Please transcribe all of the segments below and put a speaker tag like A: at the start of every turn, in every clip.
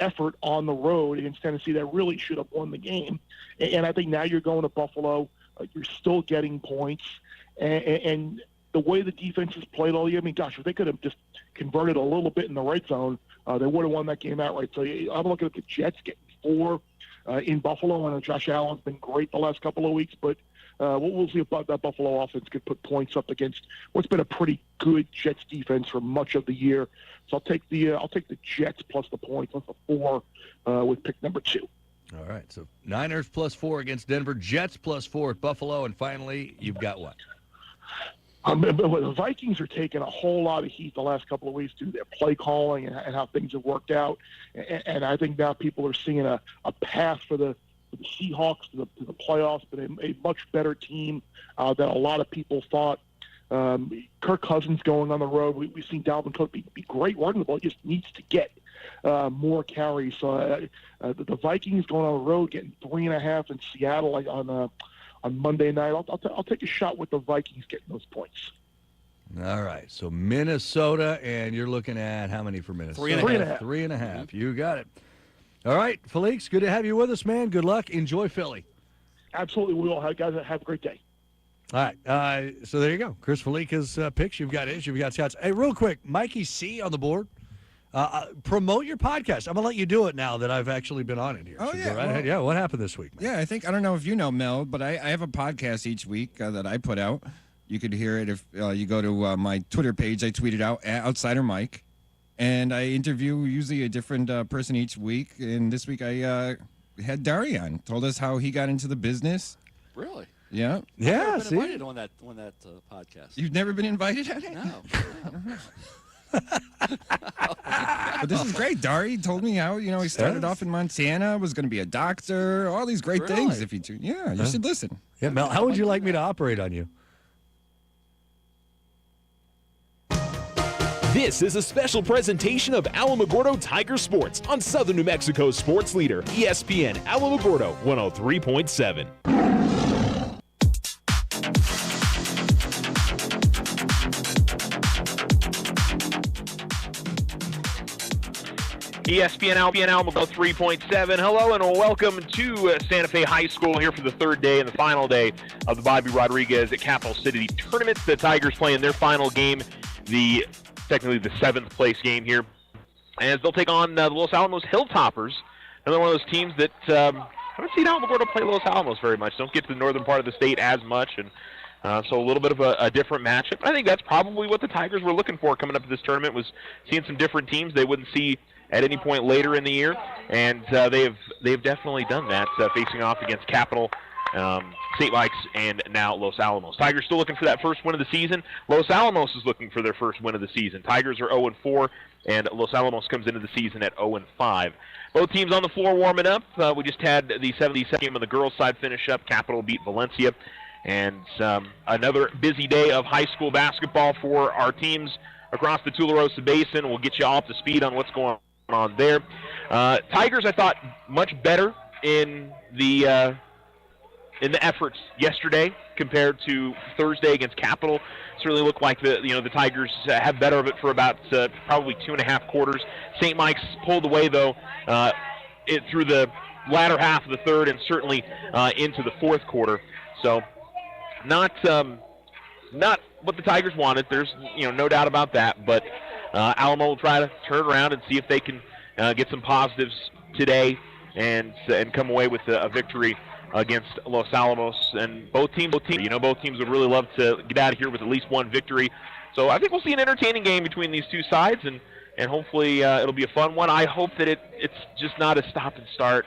A: effort on the road against Tennessee that really should have won the game. And I think now you're going to Buffalo. You're still getting points. And the way the defense has played all year, I mean, gosh, if they could have just converted a little bit in the red zone, they would have won that game outright. So I'm looking at the Jets getting 4 in Buffalo. I know Josh Allen's been great the last couple of weeks, but we'll see if that Buffalo offense could put points up against what's been a pretty good Jets defense for much of the year. So I'll take the Jets plus the points, plus the 4 with pick number 2.
B: All right, so Niners plus 4 against Denver, Jets plus 4 at Buffalo, and finally, you've got what?
A: The Vikings are taking a whole lot of heat the last couple of weeks due to their play calling and how things have worked out. And I think now people are seeing a path for the Seahawks to the playoffs, but a much better team than a lot of people thought. Kirk Cousins going on the road. We've seen Dalvin Cook be great running the ball. He just needs to get more carries. So the Vikings going on the road, getting 3.5 in Seattle on Monday night. I'll take a shot with the Vikings getting those points.
B: All right, so Minnesota, and you're looking at how many for Minnesota?
A: 3.5.
B: 3.5. You got it. All right, Felix, good to have you with us, man. Good luck. Enjoy Philly.
A: Absolutely, we all guys have a great day.
B: All right, so there you go. Chris Felica's picks. You've got his. You've got Scott's. Hey, real quick, Mikey C on the board. Promote your podcast. I'm going to let you do it now that I've actually been on it here.
C: Oh,
B: so
C: yeah.
B: Go right ahead. Yeah, what happened this week, man?
C: Yeah, I don't know if you know, Mel, but I have a podcast each week that I put out. You could hear it if you go to my Twitter page. I tweet it out, at Outsider Mike. And I interview usually a different person each week. And this week I had Dari on. Told us how he got into the business.
D: Really?
C: Yeah.
B: Yeah,
D: I've never been invited on that podcast.
C: You've never been invited on it?
D: No.
C: But this is great. Dari told me how, he started off in Montana, was going to be a doctor, all these great things. If you should listen.
B: Yeah, Mel, how would you like me to operate on you?
E: This is a special presentation of Alamogordo Tiger Sports on Southern New Mexico's sports leader, ESPN Alamogordo 103.7.
F: ESPN Alamogordo 3.7. Hello and welcome to Santa Fe High School here for the third day and the final day of the Bobby Rodriguez at Capital City Tournament. The Tigers playing their final game, technically the 7th place game here, as they'll take on the Los Alamos Hilltoppers. Another one of those teams that I haven't seen Alamogordo play Los Alamos very much. Don't get to the northern part of the state as much, and so a little bit of a different matchup. I think that's probably what the Tigers were looking for coming up to this tournament, was seeing some different teams they wouldn't see at any point later in the year, and they've definitely done that, facing off against Capital, St. Mike's, and now Los Alamos. Tigers still looking for that first win of the season. Los Alamos is looking for their first win of the season. Tigers are 0-4, and Los Alamos comes into the season at 0-5. Both teams on the floor warming up. We just had the 72nd game on the girls' side finish up. Capital beat Valencia, and another busy day of high school basketball for our teams across the Tularosa Basin. We'll get you all up to speed on what's going on there. Tigers, I thought, much better in the efforts yesterday compared to Thursday against Capital. Certainly looked like the Tigers have better of it for about probably 2.5 quarters. St. Mike's pulled away though through the latter half of the third and certainly into the fourth quarter. So not what the Tigers wanted. There's no doubt about that. But Alamo will try to turn around and see if they can get some positives today and come away with a victory against Los Alamos. And both teams would really love to get out of here with at least one victory. So I think we'll see an entertaining game between these two sides, and hopefully it'll be a fun one. I hope that it's just not a stop and start.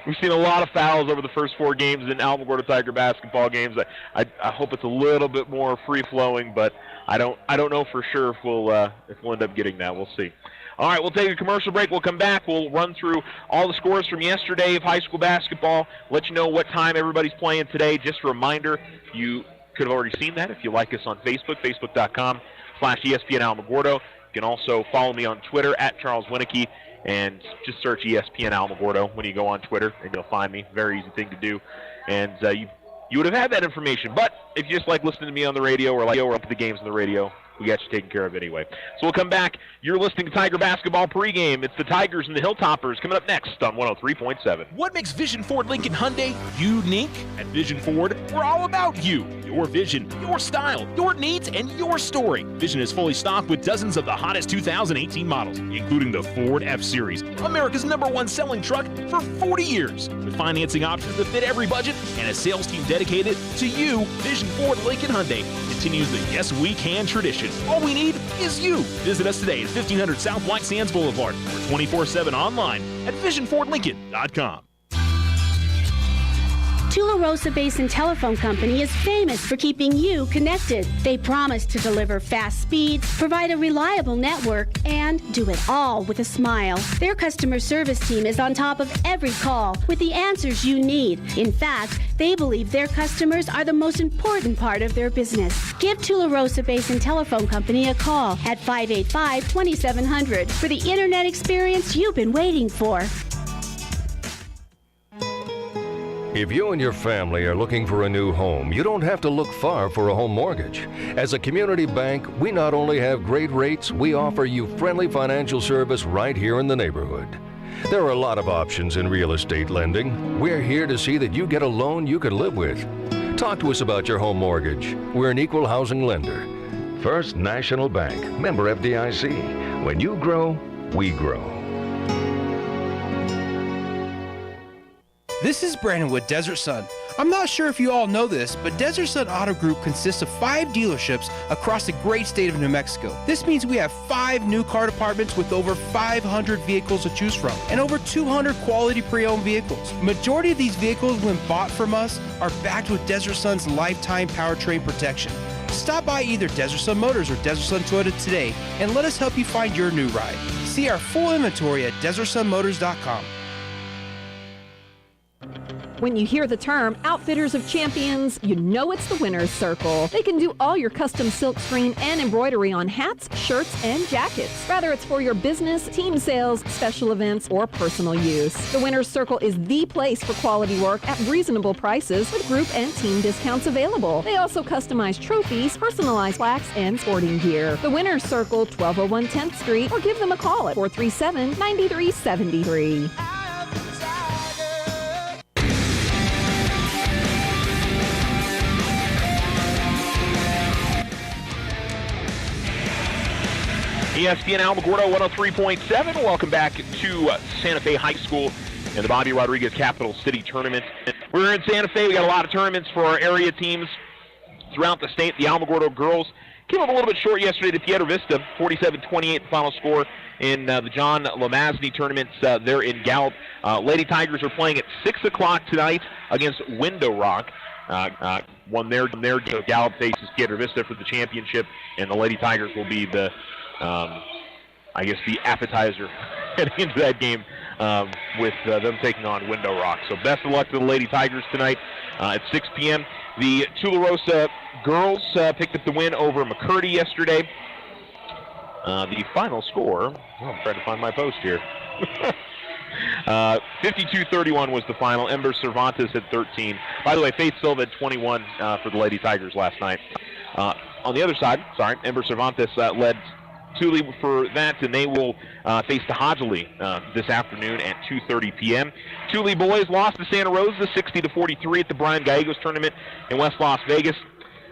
F: We've seen a lot of fouls over the first 4 games in Alamogordo Tiger basketball games. I hope it's a little bit more free-flowing, but I don't know for sure if we'll end up getting that. We'll see. All right, we'll take a commercial break. We'll come back. We'll run through all the scores from yesterday of high school basketball, let you know what time everybody's playing today. Just a reminder, you could have already seen that if you like us on Facebook, facebook.com/ESPN Alamogordo. You can also follow me on Twitter at Charles Winicky, and just search ESPN Alamogordo when you go on Twitter, and you'll find me. Very easy thing to do. And you would have had that information. But if you just like listening to me on the radio or like the games on the radio, we got you taken care of anyway. So we'll come back. You're listening to Tiger Basketball pregame. It's the Tigers and the Hilltoppers coming up next on 103.7.
E: What makes Vision Ford Lincoln Hyundai unique? At Vision Ford, we're all about you. Your vision, your style, your needs, and your story. Vision is fully stocked with dozens of the hottest 2018 models, including the Ford F-Series, America's #1 selling truck for 40 years. With financing options that fit every budget and a sales team dedicated to you, Vision Ford Lincoln Hyundai continues the Yes We Can tradition. All we need is you. Visit us today at 1500 South White Sands Boulevard or 24/7 online at visionfordlincoln.com.
G: Tularosa Basin Telephone Company is famous for keeping you connected. They promise to deliver fast speeds, provide a reliable network, and do it all with a smile. Their customer service team is on top of every call with the answers you need. In fact, they believe their customers are the most important part of their business. Give Tularosa Basin Telephone Company a call at 585-2700 for the internet experience you've been waiting for.
H: If you and your family are looking for a new home, you don't have to look far for a home mortgage. As a community bank, we not only have great rates, we offer you friendly financial service right here in the neighborhood. There are a lot of options in real estate lending. We're here to see that you get a loan you can live with. Talk to us about your home mortgage. We're an equal housing lender. First National Bank, member FDIC. When you grow, we grow.
I: This is Brandon with Desert Sun. I'm not sure if you all know this, but Desert Sun Auto Group consists of 5 dealerships across the great state of New Mexico. This means we have 5 new car departments with over 500 vehicles to choose from and over 200 quality pre-owned vehicles. Majority of these vehicles, when bought from us, are backed with Desert Sun's lifetime powertrain protection. Stop by either Desert Sun Motors or Desert Sun Toyota today and let us help you find your new ride. See our full inventory at DesertSunMotors.com.
J: When you hear the term Outfitters of Champions, you know it's the Winner's Circle. They can do all your custom silk screen and embroidery on hats, shirts, and jackets. Whether it's for your business, team sales, special events, or personal use. The Winner's Circle is the place for quality work at reasonable prices with group and team discounts available. They also customize trophies, personalized plaques, and sporting gear. The Winner's Circle, 1201 10th Street, or give them a call at 437-9373.
F: ESPN Alamogordo 103.7. Welcome back to Santa Fe High School in the Bobby Rodriguez Capital City Tournament. We're in Santa Fe. We got a lot of tournaments for our area teams throughout the state. The Alamogordo girls came up a little bit short yesterday to Piedra Vista, 47-28 the final score in the John Lamazny tournaments there in Gallup. Lady Tigers are playing at 6 o'clock tonight against Window Rock. Won their Gallup faces Piedra Vista for the championship, and the Lady Tigers will be the the appetizer heading into that game with them taking on Window Rock. So best of luck to the Lady Tigers tonight at 6 p.m. The Tularosa girls picked up the win over McCurdy yesterday. The final score, I'm trying to find my post here. 52-31 was the final. Ember Cervantes had 13. By the way, Faith Silva had 21 for the Lady Tigers last night. On the other side, Ember Cervantes led Thule for that, and they will face the Hodgley this afternoon at 2:30 p.m. Thule boys lost to Santa Rosa 60-43 at the Brian Gallegos tournament in West Las Vegas.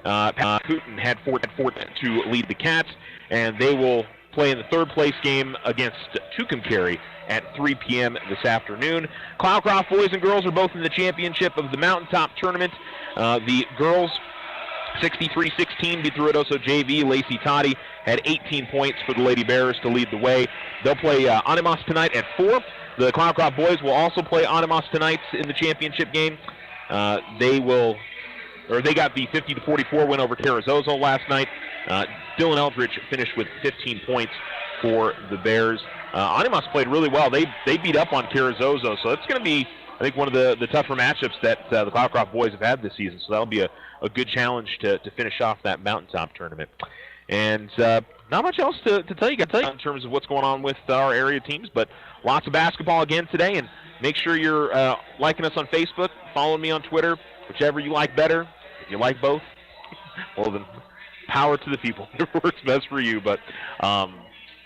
F: Putin had 4 to lead the Cats, and they will play in the third place game against Tucumcari at 3 p.m. this afternoon. Cloudcroft boys and girls are both in the championship of the Mountaintop tournament. The girls 63-16 beat the Ruidoso JV. Lacey Toddy had 18 points for the Lady Bears to lead the way. They'll play Animas tonight at 4. The Cloudcroft boys will also play Animas tonight in the championship game. They got the 50-44 win over Carrizozo last night. Dylan Eldridge finished with 15 points for the Bears. Animas played really well. They beat up on Carrizozo, so it's going to be, I think, one of the tougher matchups that the Cloudcroft boys have had this season. So that'll be a good challenge to finish off that Mountaintop tournament. And not much else to tell you in terms of what's going on with our area teams, but lots of basketball again today. And make sure you're liking us on Facebook, following me on Twitter, whichever you like better. If you like both, well then power to the people. It works best for you, but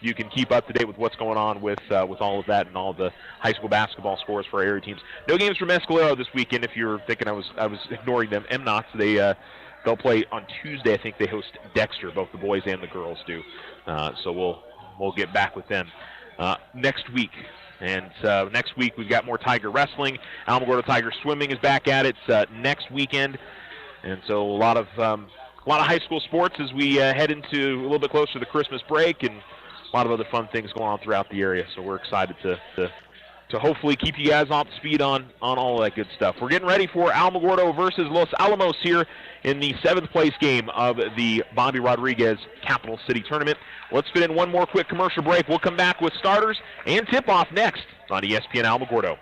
F: you can keep up to date with what's going on with all of that and all the high school basketball scores for our area teams. No games from Mescalero this weekend. If you're thinking I was ignoring them, MNOTS, they'll play on Tuesday. I think they host Dexter. Both the boys and the girls do. So we'll get back with them next week. And next week we've got more Tiger wrestling. Alamogordo Tiger swimming is back at it next weekend, and so a lot of high school sports as we head into a little bit closer to the Christmas break, and a lot of other fun things going on throughout the area. So we're excited to hopefully keep you guys up to speed on all of that good stuff. We're getting ready for Alamogordo versus Los Alamos here in the 7th place game of the Bobby Rodriguez Capital City Tournament. Let's fit in one more quick commercial break. We'll come back with starters and tip-off next on ESPN Alamogordo.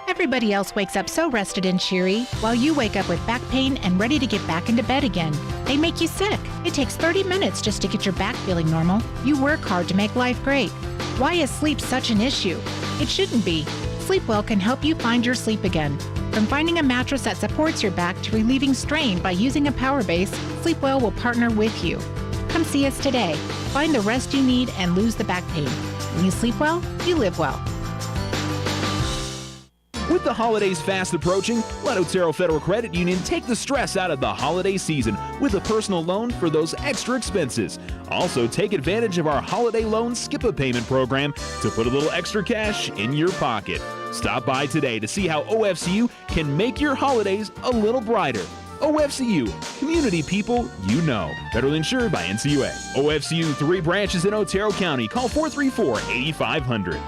K: Everybody else wakes up so rested and cheery, while you wake up with back pain and ready to get back into bed again. They make you sick. It takes 30 minutes just to get your back feeling normal. You work hard to make life great. Why is sleep such an issue? It shouldn't be. Sleepwell can help you find your sleep again. From finding a mattress that supports your back to relieving strain by using a power base, Sleepwell will partner with you. Come see us today. Find the rest you need and lose the back pain. When you sleep well, you live well.
L: With the holidays fast approaching, let Otero Federal Credit Union take the stress out of the holiday season with a personal loan for those extra expenses. Also, take advantage of our holiday loan skip-a-payment program to put a little extra cash in your pocket. Stop by today to see how OFCU can make your holidays a little brighter. OFCU, community people you know. Federally insured by NCUA. OFCU, 3 branches in Otero County. Call 434-8500.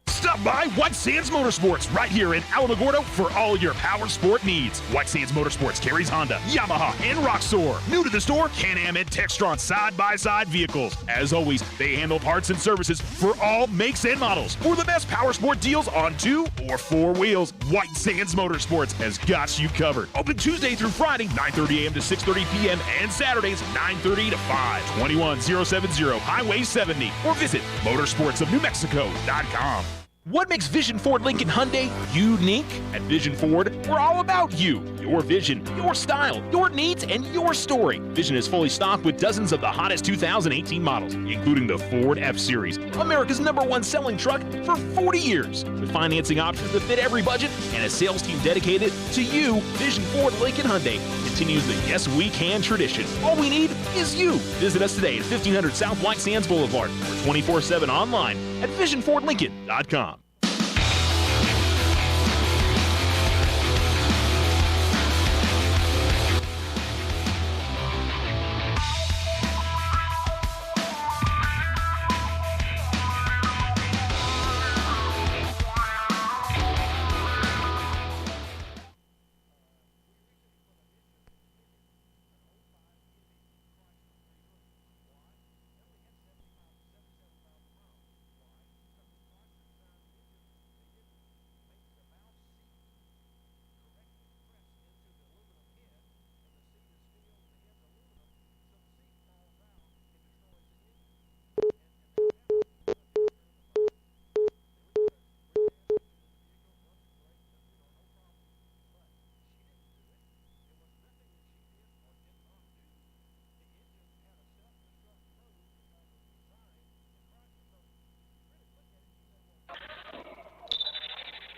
E: Stop by White Sands Motorsports right here in Alamogordo for all your power sport needs. White Sands Motorsports carries Honda, Yamaha, and Roxor. New to the store, Can-Am and Textron side-by-side vehicles. As always, they handle parts and services for all makes and models. For the best power sport deals on 2 or 4 wheels, White Sands Motorsports has got you covered. Open Tuesday through Friday, 9:30 a.m. to 6:30 p.m. and Saturdays, 9:30 to 5. 21070 Highway 70 or visit motorsportsofnewmexico.com. What makes Vision Ford Lincoln Hyundai unique? At Vision Ford, we're all about you, your vision, your style, your needs, and your story. Vision is fully stocked with dozens of the hottest 2018 models, including the Ford F-Series, America's #1 selling truck for 40 years. With financing options that fit every budget and a sales team dedicated to you, Vision Ford Lincoln Hyundai continues the Yes We Can tradition. All we need is you. Visit us today at 1500 South White Sands Boulevard or 24/7 online at visionfordlincoln.com.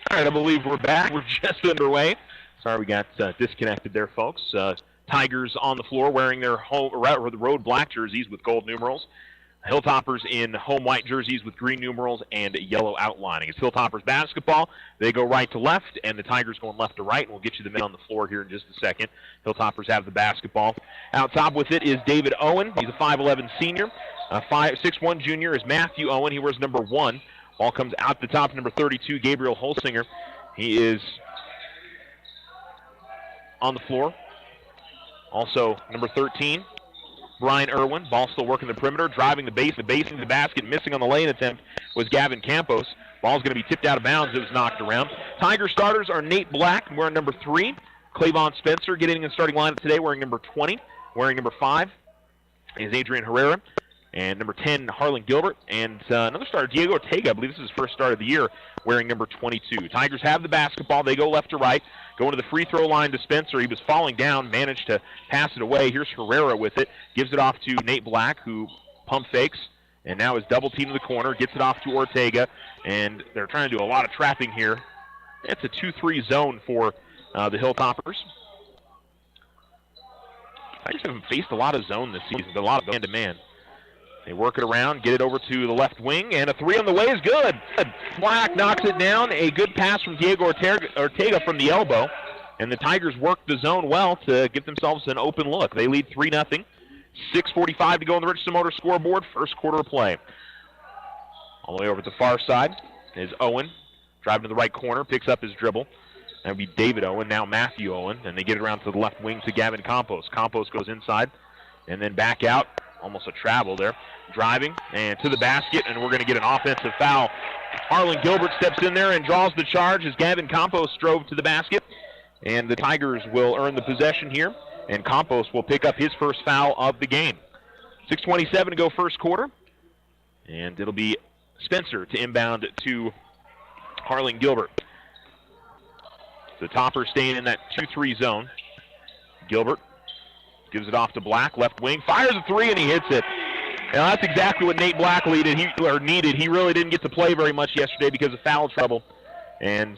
E: All right, I believe we're back. We're just underway. Sorry we got disconnected there, folks. Tigers on the floor wearing their road black jerseys with gold numerals. Hilltoppers in home white jerseys with green numerals and yellow outlining. It's Hilltoppers basketball. They go right to left, and the Tigers going left to right. And we'll get you the men on the floor here in just a second. Hilltoppers have the basketball. Out top with it is David Owen. He's a 5'11 senior. 6'1 junior is Matthew Owen. He wears number 1. Ball comes out the top, number 32, Gabriel Holsinger. He is on the floor. Also, number 13, Brian Irwin. Ball still working the perimeter, driving the base, basing the basket, missing on the lane attempt was Gavin Campos. Ball's going to be tipped out of bounds. It was knocked around. Tiger starters are Nate Black, wearing number 3. Clavon Spencer getting in the starting lineup today, wearing number 20. Wearing number 5 is Adrian Herrera.
F: And number 10, Harlan Gilbert. And another starter, Diego Ortega. I believe this is his first start of the year, wearing number 22. Tigers have the basketball. They go left to right. Going to the free throw line to Spencer. He was falling down, managed to pass it away. Here's Herrera with it. Gives it off to Nate Black, who pump fakes. And now is double teamed to the corner. Gets it off to Ortega. And they're trying to do a lot of trapping here. It's a 2-3 zone for the Hilltoppers. Tigers haven't faced a lot of zone this season, but a lot of man-to-man. They work it around, get it over to the left wing, and a three on the way is good. Black knocks it down. A good pass from Diego Ortega from the elbow. And the Tigers work the zone well to get themselves an open look. They lead 3-0. 6:45 to go on the Richardson Motor scoreboard. First quarter of play. All the way over to the far side is Owen. Driving to the right corner, picks up his dribble. That would be David Owen, now Matthew Owen. And they get it around to the left wing to Gavin Campos. Campos goes inside and then back out. Almost a travel there. Driving and to the basket, and we're going to get an offensive foul. Harlan Gilbert steps in there and draws the charge as Gavin Campos drove to the basket. And the Tigers will earn the possession here, and Campos will pick up his first foul of the game. 6:27 to go first quarter, and it'll be Spencer to inbound to Harlan Gilbert. The Toppers staying in that 2-3 zone. Gilbert gives it off to Black, left wing, fires a three, and he hits it. Now that's exactly what Nate Black needed. He really didn't get to play very much yesterday because of foul trouble. And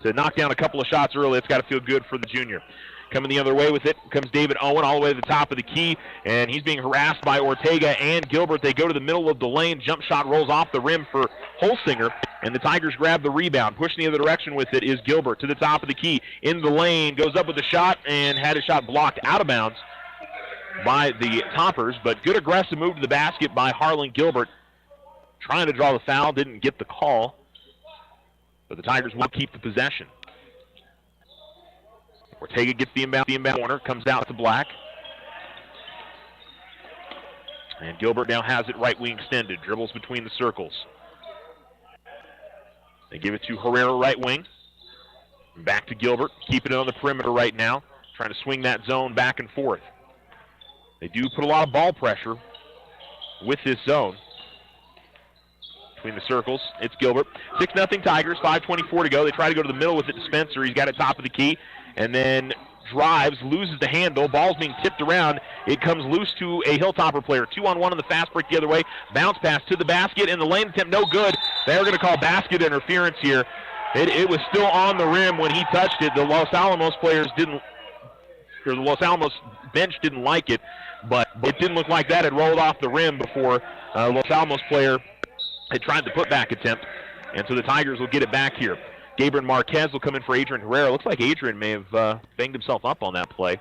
F: to knock down a couple of shots early, it's got to feel good for the junior. Coming the other way with it comes David Owen all the way to the top of the key, and he's being harassed by Ortega and Gilbert. They go to the middle of the lane. Jump shot rolls off the rim for Holsinger, and the Tigers grab the rebound. Pushing the other direction with it is Gilbert to the top of the key. In the lane, goes up with a shot, and had a shot blocked out of bounds by the Toppers, but good aggressive move to the basket by Harlan Gilbert. Trying to draw the foul, didn't get the call, but the Tigers will keep the possession. Ortega gets the inbound corner, comes out to Black. And Gilbert now has it right wing extended, dribbles between the circles. They give it to Herrera right wing. Back to Gilbert, keeping it on the perimeter right now, trying to swing that zone back and forth. They do put a lot of ball pressure with this zone. Between the circles, it's Gilbert. 6-0 Tigers, 5:24 to go. They try to go to the middle with it to Spencer. He's got it top of the key, and then drives, loses the handle. Ball's being tipped around. It comes loose to a Hilltopper player. 2-on-1 on the fast break the other way. Bounce pass to the basket, and the lane attempt no good. They're going to call basket interference here. It was still on the rim when he touched it. The Los Alamos bench didn't like it, but it didn't look like that had rolled off the rim before Los Alamos player had tried the putback attempt, and so the Tigers will get it back here. Gabriel Marquez will come in for Adrian Herrera. Looks like Adrian may have banged himself up on that play.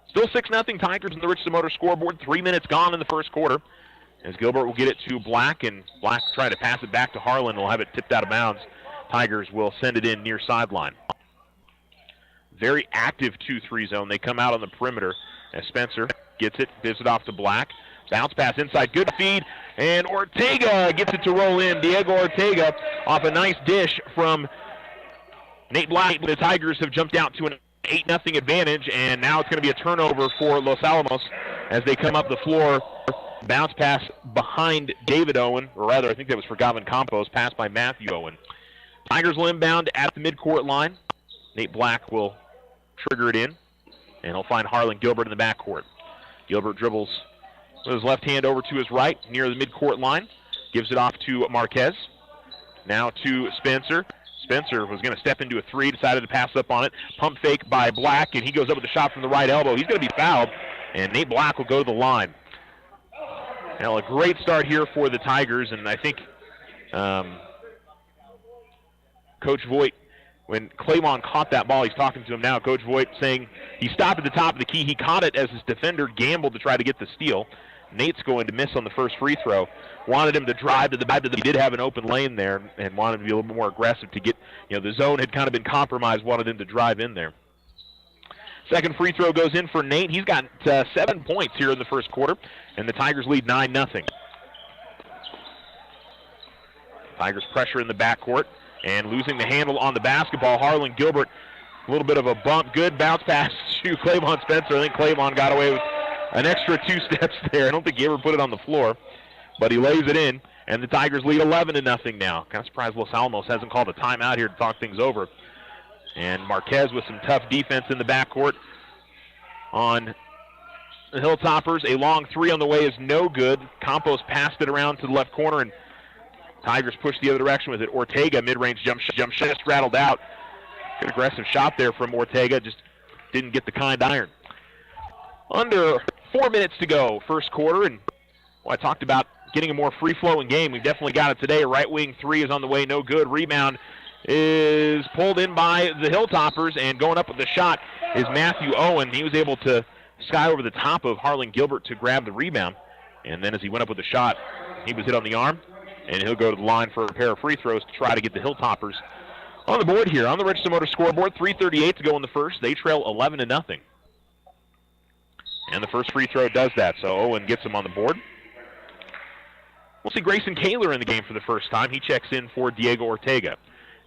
F: Still 6-0 Tigers in the Richardson Motor scoreboard. 3 minutes gone in the first quarter. As Gilbert will get it to Black, and Black will try to pass it back to Harlan. Will have it tipped out of bounds. Tigers will send it in near sideline. Very active 2-3 zone. They come out on the perimeter as Spencer gets it, gives it off to Black. Bounce pass inside, good feed, and Ortega gets it to roll in. Diego Ortega off a nice dish from Nate Black. The Tigers have jumped out to an 8-0 advantage, and now it's going to be a turnover for Los Alamos as they come up the floor. Bounce pass behind David Owen, or rather I think that was for Gavin Campos, pass by Matthew Owen. Tigers will inbound at the midcourt line. Nate Black will trigger it in, and he'll find Harlan Gilbert in the backcourt. Gilbert dribbles with his left hand over to his right near the midcourt line, gives it off to Marquez. Now to Spencer. Spencer was going to step into a three, decided to pass up on it. Pump fake by Black, and he goes up with a shot from the right elbow. He's going to be fouled, and Nate Black will go to the line. Now a great start here for the Tigers, and I think Coach Voigt, when Claymon caught that ball, he's talking to him now. Coach Voigt saying he stopped at the top of the key. He caught it as his defender gambled to try to get the steal. Nate's going to miss on the first free throw. Wanted him to drive to the back. He did have an open lane there and wanted to be a little bit more aggressive to get, the zone had kind of been compromised, wanted him to drive in there. Second free throw goes in for Nate. He's got 7 points here in the first quarter, and the Tigers lead 9-0. Tigers pressure in the backcourt and losing the handle on the basketball. Harlan Gilbert, a little bit of a bump. Good bounce pass to Claymon Spencer. I think Claymon got away with an extra 2 steps there. I don't think he ever put it on the floor, but he lays it in, and the Tigers lead 11-0 now. Kind of surprised Los Alamos hasn't called a timeout here to talk things over. And Marquez with some tough defense in the backcourt on the Hilltoppers. A long three on the way is no good. Campos passed it around to the left corner, and Tigers push the other direction with it. Ortega, mid-range jump shot, just rattled out. Good aggressive shot there from Ortega, just didn't get the kind iron. Under 4 minutes to go, first quarter, and I talked about getting a more free-flowing game. We've definitely got it today. Right wing three is on the way, no good. Rebound is pulled in by the Hilltoppers, and going up with the shot is Matthew Owen. He was able to sky over the top of Harlan Gilbert to grab the rebound, and then as he went up with the shot, he was hit on the arm, and he'll go to the line for a pair of free throws to try to get the Hilltoppers on the board here. On the Register Motor scoreboard, 3:38 to go in the first. They trail 11-0. And the first free throw does that, so Owen gets him on the board. We'll see Grayson Kaler in the game for the first time. He checks in for Diego Ortega.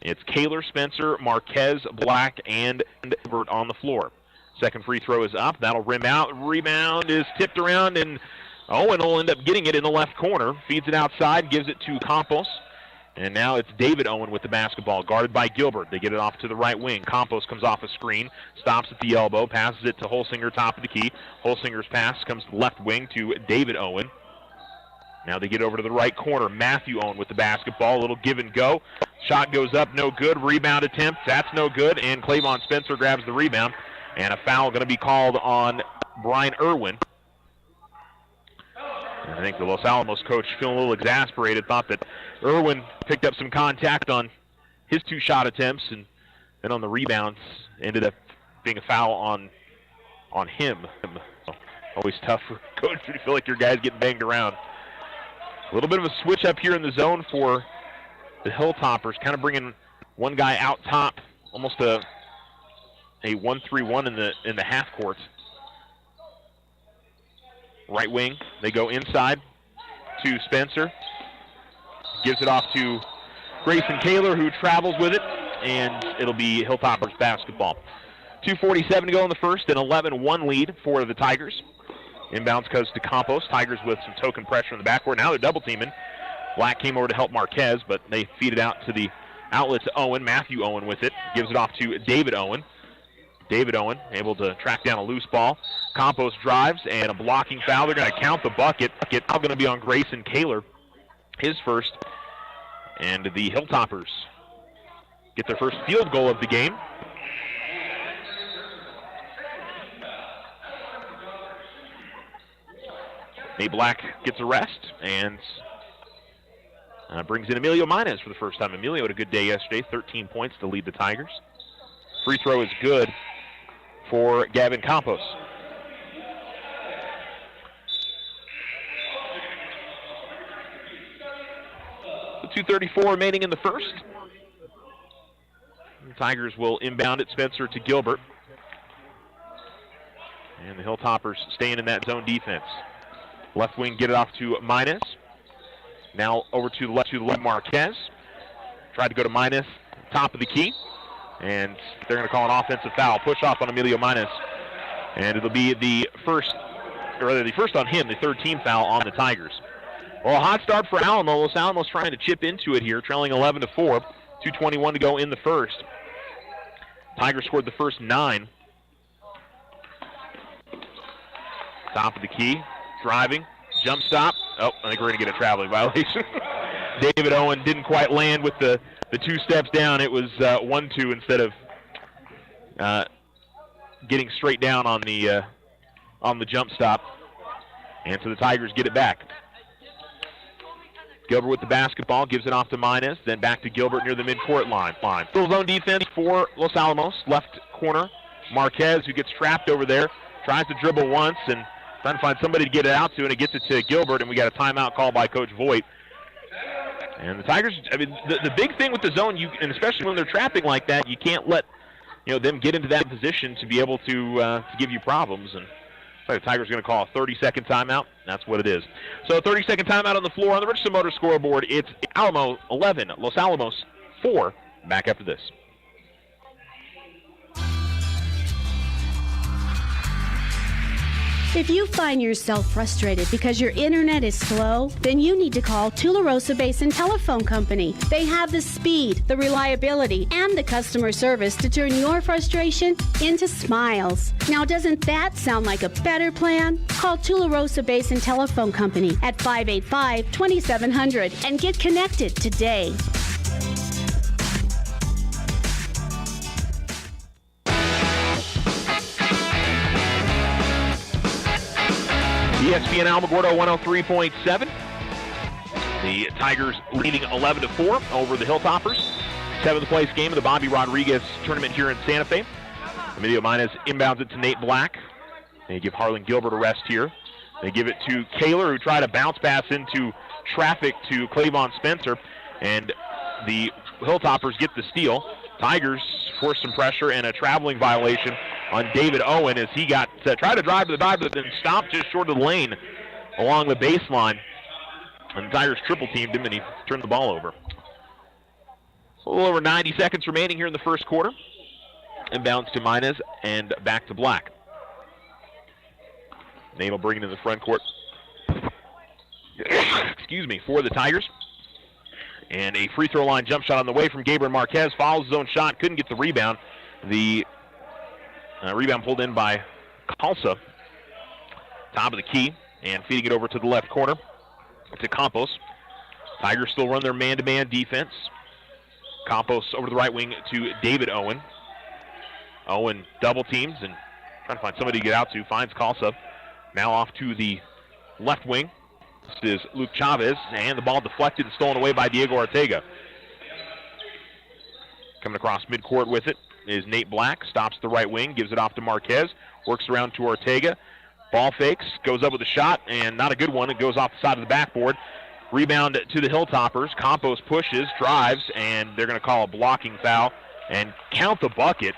F: It's Kaler, Spencer, Marquez, Black, and Gilbert on the floor. Second free throw is up. That'll rim out. Rebound is tipped around, and Owen will end up getting it in the left corner. Feeds it outside, gives it to Campos. And now it's David Owen with the basketball, guarded by Gilbert. They get it off to the right wing. Campos comes off a screen, stops at the elbow, passes it to Holsinger, top of the key. Holsinger's pass comes to the left wing to David Owen. Now they get over to the right corner. Matthew Owen with the basketball, a little give and go. Shot goes up, no good. Rebound attempt, that's no good. And Clavon Spencer grabs the rebound. And a foul going to be called on Brian Irwin. I think the Los Alamos coach, feeling a little exasperated, thought that Irwin picked up some contact on his 2 shot attempts, and then on the rebounds ended up being a foul on him. Always tough for a coach to feel like your guy's getting banged around. A little bit of a switch up here in the zone for the Hilltoppers, kind of bringing one guy out top, almost a 1-3-1 in the half court. Right wing, they go inside to Spencer. Gives it off to Grayson Kaler, who travels with it, and it'll be Hilltoppers basketball. 2:47 to go in the first, an 11-1 lead for the Tigers. Inbounds goes to Campos. Tigers with some token pressure in the backcourt. Now they're double teaming. Black came over to help Marquez, but they feed it out to the outlet to Owen. Matthew Owen with it. Gives it off to David Owen. David Owen able to track down a loose ball. Campos drives, and a blocking foul. They're going to count the bucket. It's now going to be on Grayson Kaler, his first. And the Hilltoppers get their first field goal of the game. Nate Black gets a rest and brings in Emilio Minez for the first time. Emilio had a good day yesterday, 13 points to lead the Tigers. Free throw is good for Gavin Campos. The 2:34 remaining in the first. The Tigers will inbound it, Spencer to Gilbert. And the Hilltoppers staying in that zone defense. Left wing, get it off to Minez. Now over to the left Marquez. Tried to go to Minez, top of the key. And they're going to call an offensive foul. Push off on Emilio Minez. And it'll be the first on him, the third team foul on the Tigers. Well, a hot start for Alamos. Alamos trying to chip into it here, trailing 11-4. 2:21 to go in the first. Tigers scored the first 9. Top of the key. Driving, jump stop. Oh, I think we're going to get a traveling violation. David Owen didn't quite land with the 2 steps down. It was 1-2 instead of getting straight down on the jump stop. And so the Tigers get it back. Gilbert with the basketball, gives it off to Minez, then back to Gilbert near the midcourt line. Full zone defense for Los Alamos. Left corner, Marquez, who gets trapped over there, tries to dribble once and trying to find somebody to get it out to, and it gets it to Gilbert, and we got a timeout call by Coach Voigt. And the Tigers, I mean, the big thing with the zone, and especially when they're trapping like that, you can't let them get into that position to be able to give you problems. And so the Tigers are going to call a 30-second timeout. That's what it is. So a 30-second timeout on the floor on the Richardson Motor scoreboard. It's Alamo 11, Los Alamos 4. Back after this.
G: If you find yourself frustrated because your internet is slow, then you need to call Tularosa Basin Telephone Company. They have the speed, the reliability, and the customer service to turn your frustration into smiles. Now, doesn't that sound like a better plan? Call Tularosa Basin Telephone Company at 585-2700 and get connected today.
F: ESPN Alamogordo 103.7. The Tigers leading 11-4 over the Hilltoppers. 7th place game of the Bobby Rodriguez tournament here in Santa Fe. Emilio Minez inbounds it to Nate Black. They give Harlan Gilbert a rest here. They give it to Kaler, who tried to bounce pass into traffic to Clavon Spencer. And the Hilltoppers get the steal. Tigers force some pressure and a traveling violation on David Owen as he got tried to drive to the dive, but then stopped just short of the lane along the baseline. And the Tigers triple teamed him, and he turned the ball over. So a little over 90 seconds remaining here in the first quarter. Inbounds to Minez and back to Black. Nate will bring it in the front court. Excuse me, for the Tigers. And a free throw line jump shot on the way from Gabriel Marquez. Follows his own shot, couldn't get the rebound. The rebound pulled in by Kalsa. Top of the key, and feeding it over to the left corner to Campos. Tigers still run their man-to-man defense. Campos over to the right wing to David Owen. Owen double teams and trying to find somebody to get out to. Finds Kalsa. Now off to the left wing. This is Luke Chavez, and the ball deflected and stolen away by Diego Ortega. Coming across midcourt with it is Nate Black. Stops the right wing, gives it off to Marquez. Works around to Ortega. Ball fakes, goes up with a shot, and not a good one. It goes off the side of the backboard. Rebound to the Hilltoppers. Campos pushes, drives, and they're going to call a blocking foul and count the bucket.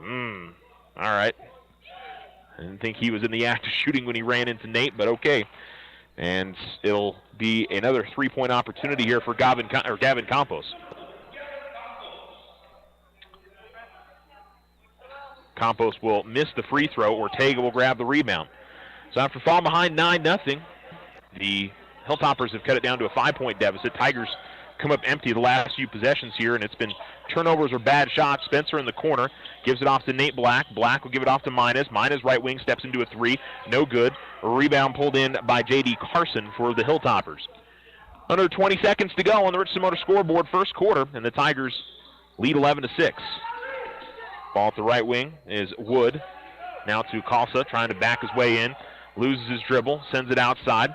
F: All right. I didn't think he was in the act of shooting when he ran into Nate, but okay. And it'll be another three-point opportunity here for Gavin Campos. Campos will miss the free throw. Ortega will grab the rebound. So after falling behind 9-0, the Hilltoppers have cut it down to a 5-point deficit. Tigers come up empty the last few possessions here, and it's been turnovers or bad shots. Spencer in the corner gives it off to Nate Black. Black will give it off to Minez. Minez right wing steps into a three. No good. A rebound pulled in by J.D. Carson for the Hilltoppers. Under 20 seconds to go on the Richardson Motor scoreboard, first quarter, and the Tigers lead 11-6. Ball at the right wing is Wood. Now to Kalsa, trying to back his way in. Loses his dribble, sends it outside.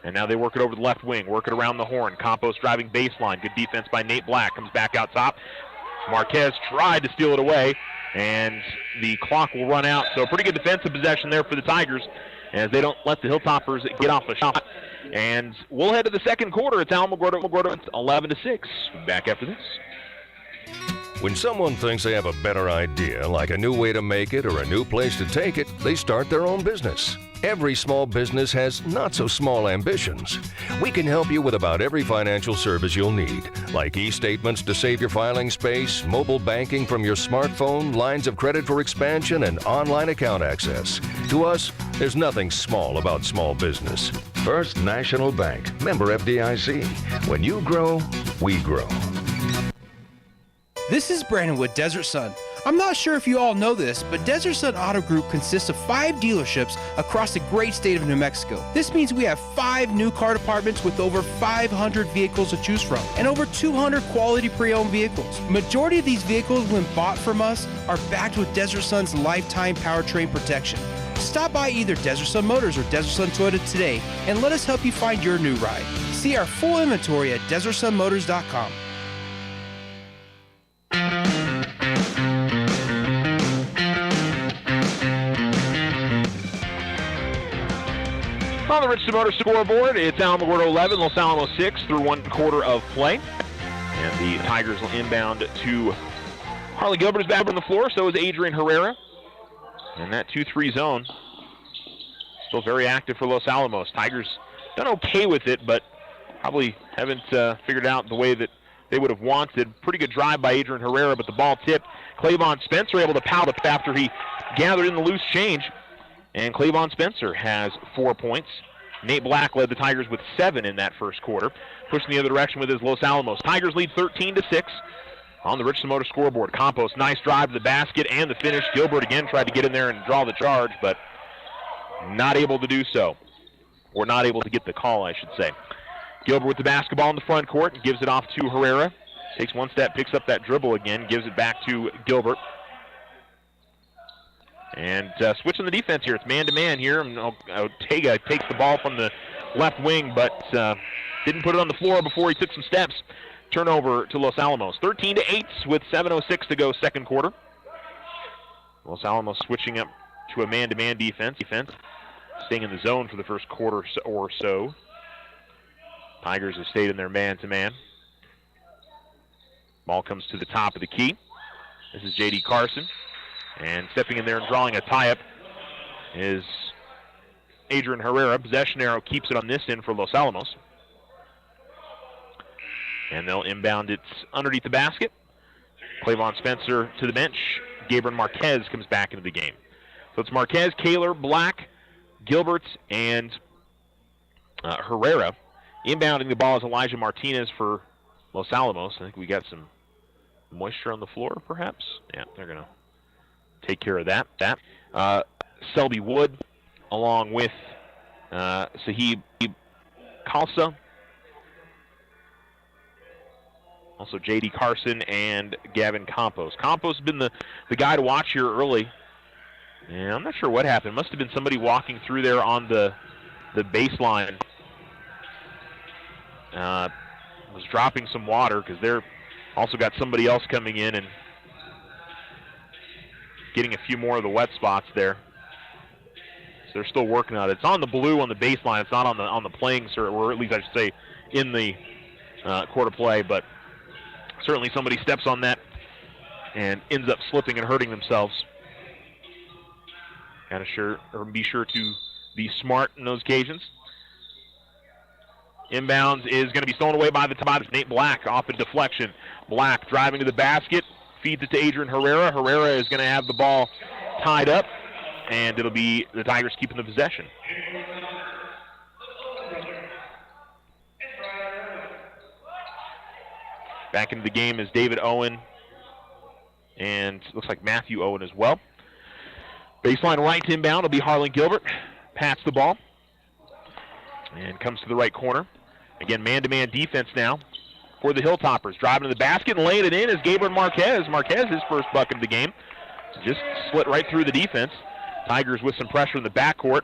F: And now they work it over the left wing, work it around the horn. Campos driving baseline. Good defense by Nate Black. Comes back out top. Marquez tried to steal it away, and the clock will run out. So pretty good defensive possession there for the Tigers as they don't let the Hilltoppers get off a shot. And we'll head to the second quarter. It's Alamogordo 11-6. Back after this.
H: When someone thinks they have a better idea, like a new way to make it or a new place to take it, they start their own business. Every small business has not-so-small ambitions. We can help you with about every financial service you'll need, like e-statements to save your filing space, mobile banking from your smartphone, lines of credit for expansion, and online account access. To us, there's nothing small about small business. First National Bank, member FDIC. When you grow, we grow.
I: This is Brandon with Desert Sun. I'm not sure if you all know this, but Desert Sun Auto Group consists of 5 dealerships across the great state of New Mexico. This means we have 5 new car departments with over 500 vehicles to choose from and over 200 quality pre-owned vehicles. Majority of these vehicles, when bought from us, are backed with Desert Sun's lifetime powertrain protection. Stop by either Desert Sun Motors or Desert Sun Toyota today and let us help you find your new ride. See our full inventory at DesertSunMotors.com.
F: On the Richardson Motor scoreboard, it's Alamogordo 11, Los Alamos 6 through one quarter of play. And the Tigers will inbound to Harlan Gilbert is back on the floor, so is Adrian Herrera. And that 2-3 zone still very active for Los Alamos. Tigers done okay with it, but probably haven't figured out the way that they would have wanted. Pretty good drive by Adrian Herrera, but the ball tipped. Clavon Spencer able to pout up after he gathered in the loose change. And Clavon Spencer has 4 points. Nate Black led the Tigers with 7 in that first quarter. Pushing the other direction with his Los Alamos. Tigers lead 13-6 on the Richland Motor scoreboard. Campos, nice drive to the basket and the finish. Gilbert again tried to get in there and draw the charge, but not able to do so. Or not able to get the call, I should say. Gilbert with the basketball in the front court and gives it off to Herrera. Takes one step, picks up that dribble again, gives it back to Gilbert. And switching the defense here. It's man-to-man here. Ortega takes the ball from the left wing, but didn't put it on the floor before he took some steps. Turnover to Los Alamos. 13-8 with 7:06 to go second quarter. Los Alamos switching up to a man-to-man defense. Staying in the zone for the first quarter or so. Tigers have stayed in their man-to-man. Ball comes to the top of the key. This is J.D. Carson. And stepping in there and drawing a tie-up is Adrian Herrera. Possession arrow keeps it on this end for Los Alamos. And they'll inbound it underneath the basket. Clavon Spencer to the bench. Gabriel Marquez comes back into the game. So it's Marquez, Kaler, Black, Gilbert, and Herrera. Inbounding the ball is Elijah Martinez for Los Alamos. I think we got some moisture on the floor, perhaps. Yeah, they're going to take care of that. Selby Wood, along with Sahib Khalsa. Also J.D. Carson and Gavin Campos. Campos has been the guy to watch here early. And I'm not sure what happened. Must have been somebody walking through there on the baseline. Was dropping some water because they're also got somebody else coming in and getting a few more of the wet spots there. So they're still working on it. It's on the blue on the baseline. It's not on the playing surface, or at least I should say in the court of play. But certainly somebody steps on that and ends up slipping and hurting themselves. Be sure to be smart in those occasions. Inbounds is going to be stolen away by the Nate Black off a deflection. Black driving to the basket, feeds it to Adrian Herrera. Herrera is going to have the ball tied up, and it'll be the Tigers keeping the possession. Back into the game is David Owen, and looks like Matthew Owen as well. Baseline right to inbound will be Harlan Gilbert. Pats the ball and comes to the right corner. Again, man-to-man defense now for the Hilltoppers. Driving to the basket and laying it in is Gabriel Marquez. Marquez, his first bucket of the game. Just slit right through the defense. Tigers with some pressure in the backcourt.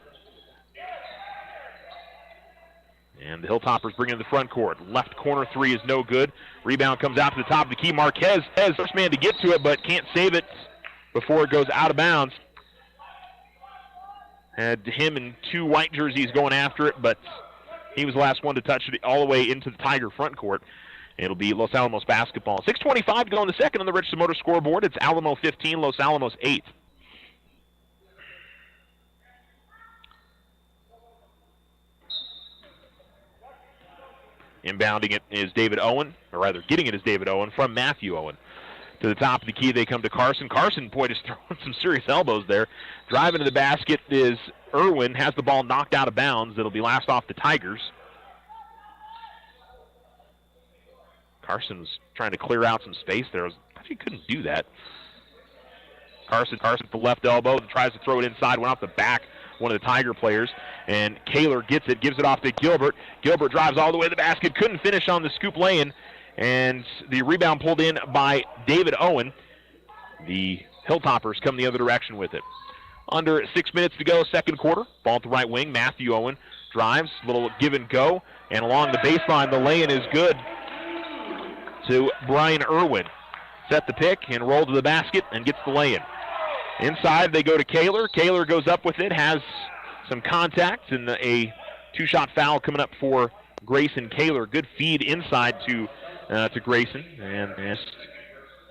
F: And the Hilltoppers bring in the front court. Left corner three is no good. Rebound comes out to the top of the key. Marquez has first man to get to it, but can't save it before it goes out of bounds. Had him in two white jerseys going after it, but he was the last one to touch it all the way into the Tiger front court. It'll be Los Alamos basketball. 6:25 to go in the second on the Richland Motor scoreboard. It's Alamo 15, Los Alamos 8. Inbounding it is David Owen, or rather getting it is David Owen from Matthew Owen. To the top of the key, they come to Carson. Carson, boy, just throwing some serious elbows there. Driving to the basket is Irwin, has the ball knocked out of bounds. It'll be last off the Tigers. Carson was trying to clear out some space there. He couldn't do that. Carson with the left elbow, tries to throw it inside, went off the back, one of the Tiger players. And Kaler gets it, gives it off to Gilbert. Gilbert drives all the way to the basket, couldn't finish on the scoop lay-in. And the rebound pulled in by David Owen. The Hilltoppers come the other direction with it. Under 6 minutes to go, second quarter. Ball at the right wing. Matthew Owen drives, little give and go. And along the baseline, the lay-in is good to Brian Irwin. Set the pick and roll to the basket and gets the lay-in. Inside, they go to Kaler. Kaler goes up with it, has some contact, and a two-shot foul coming up for Grayson Kaler. Good feed inside to Grayson, and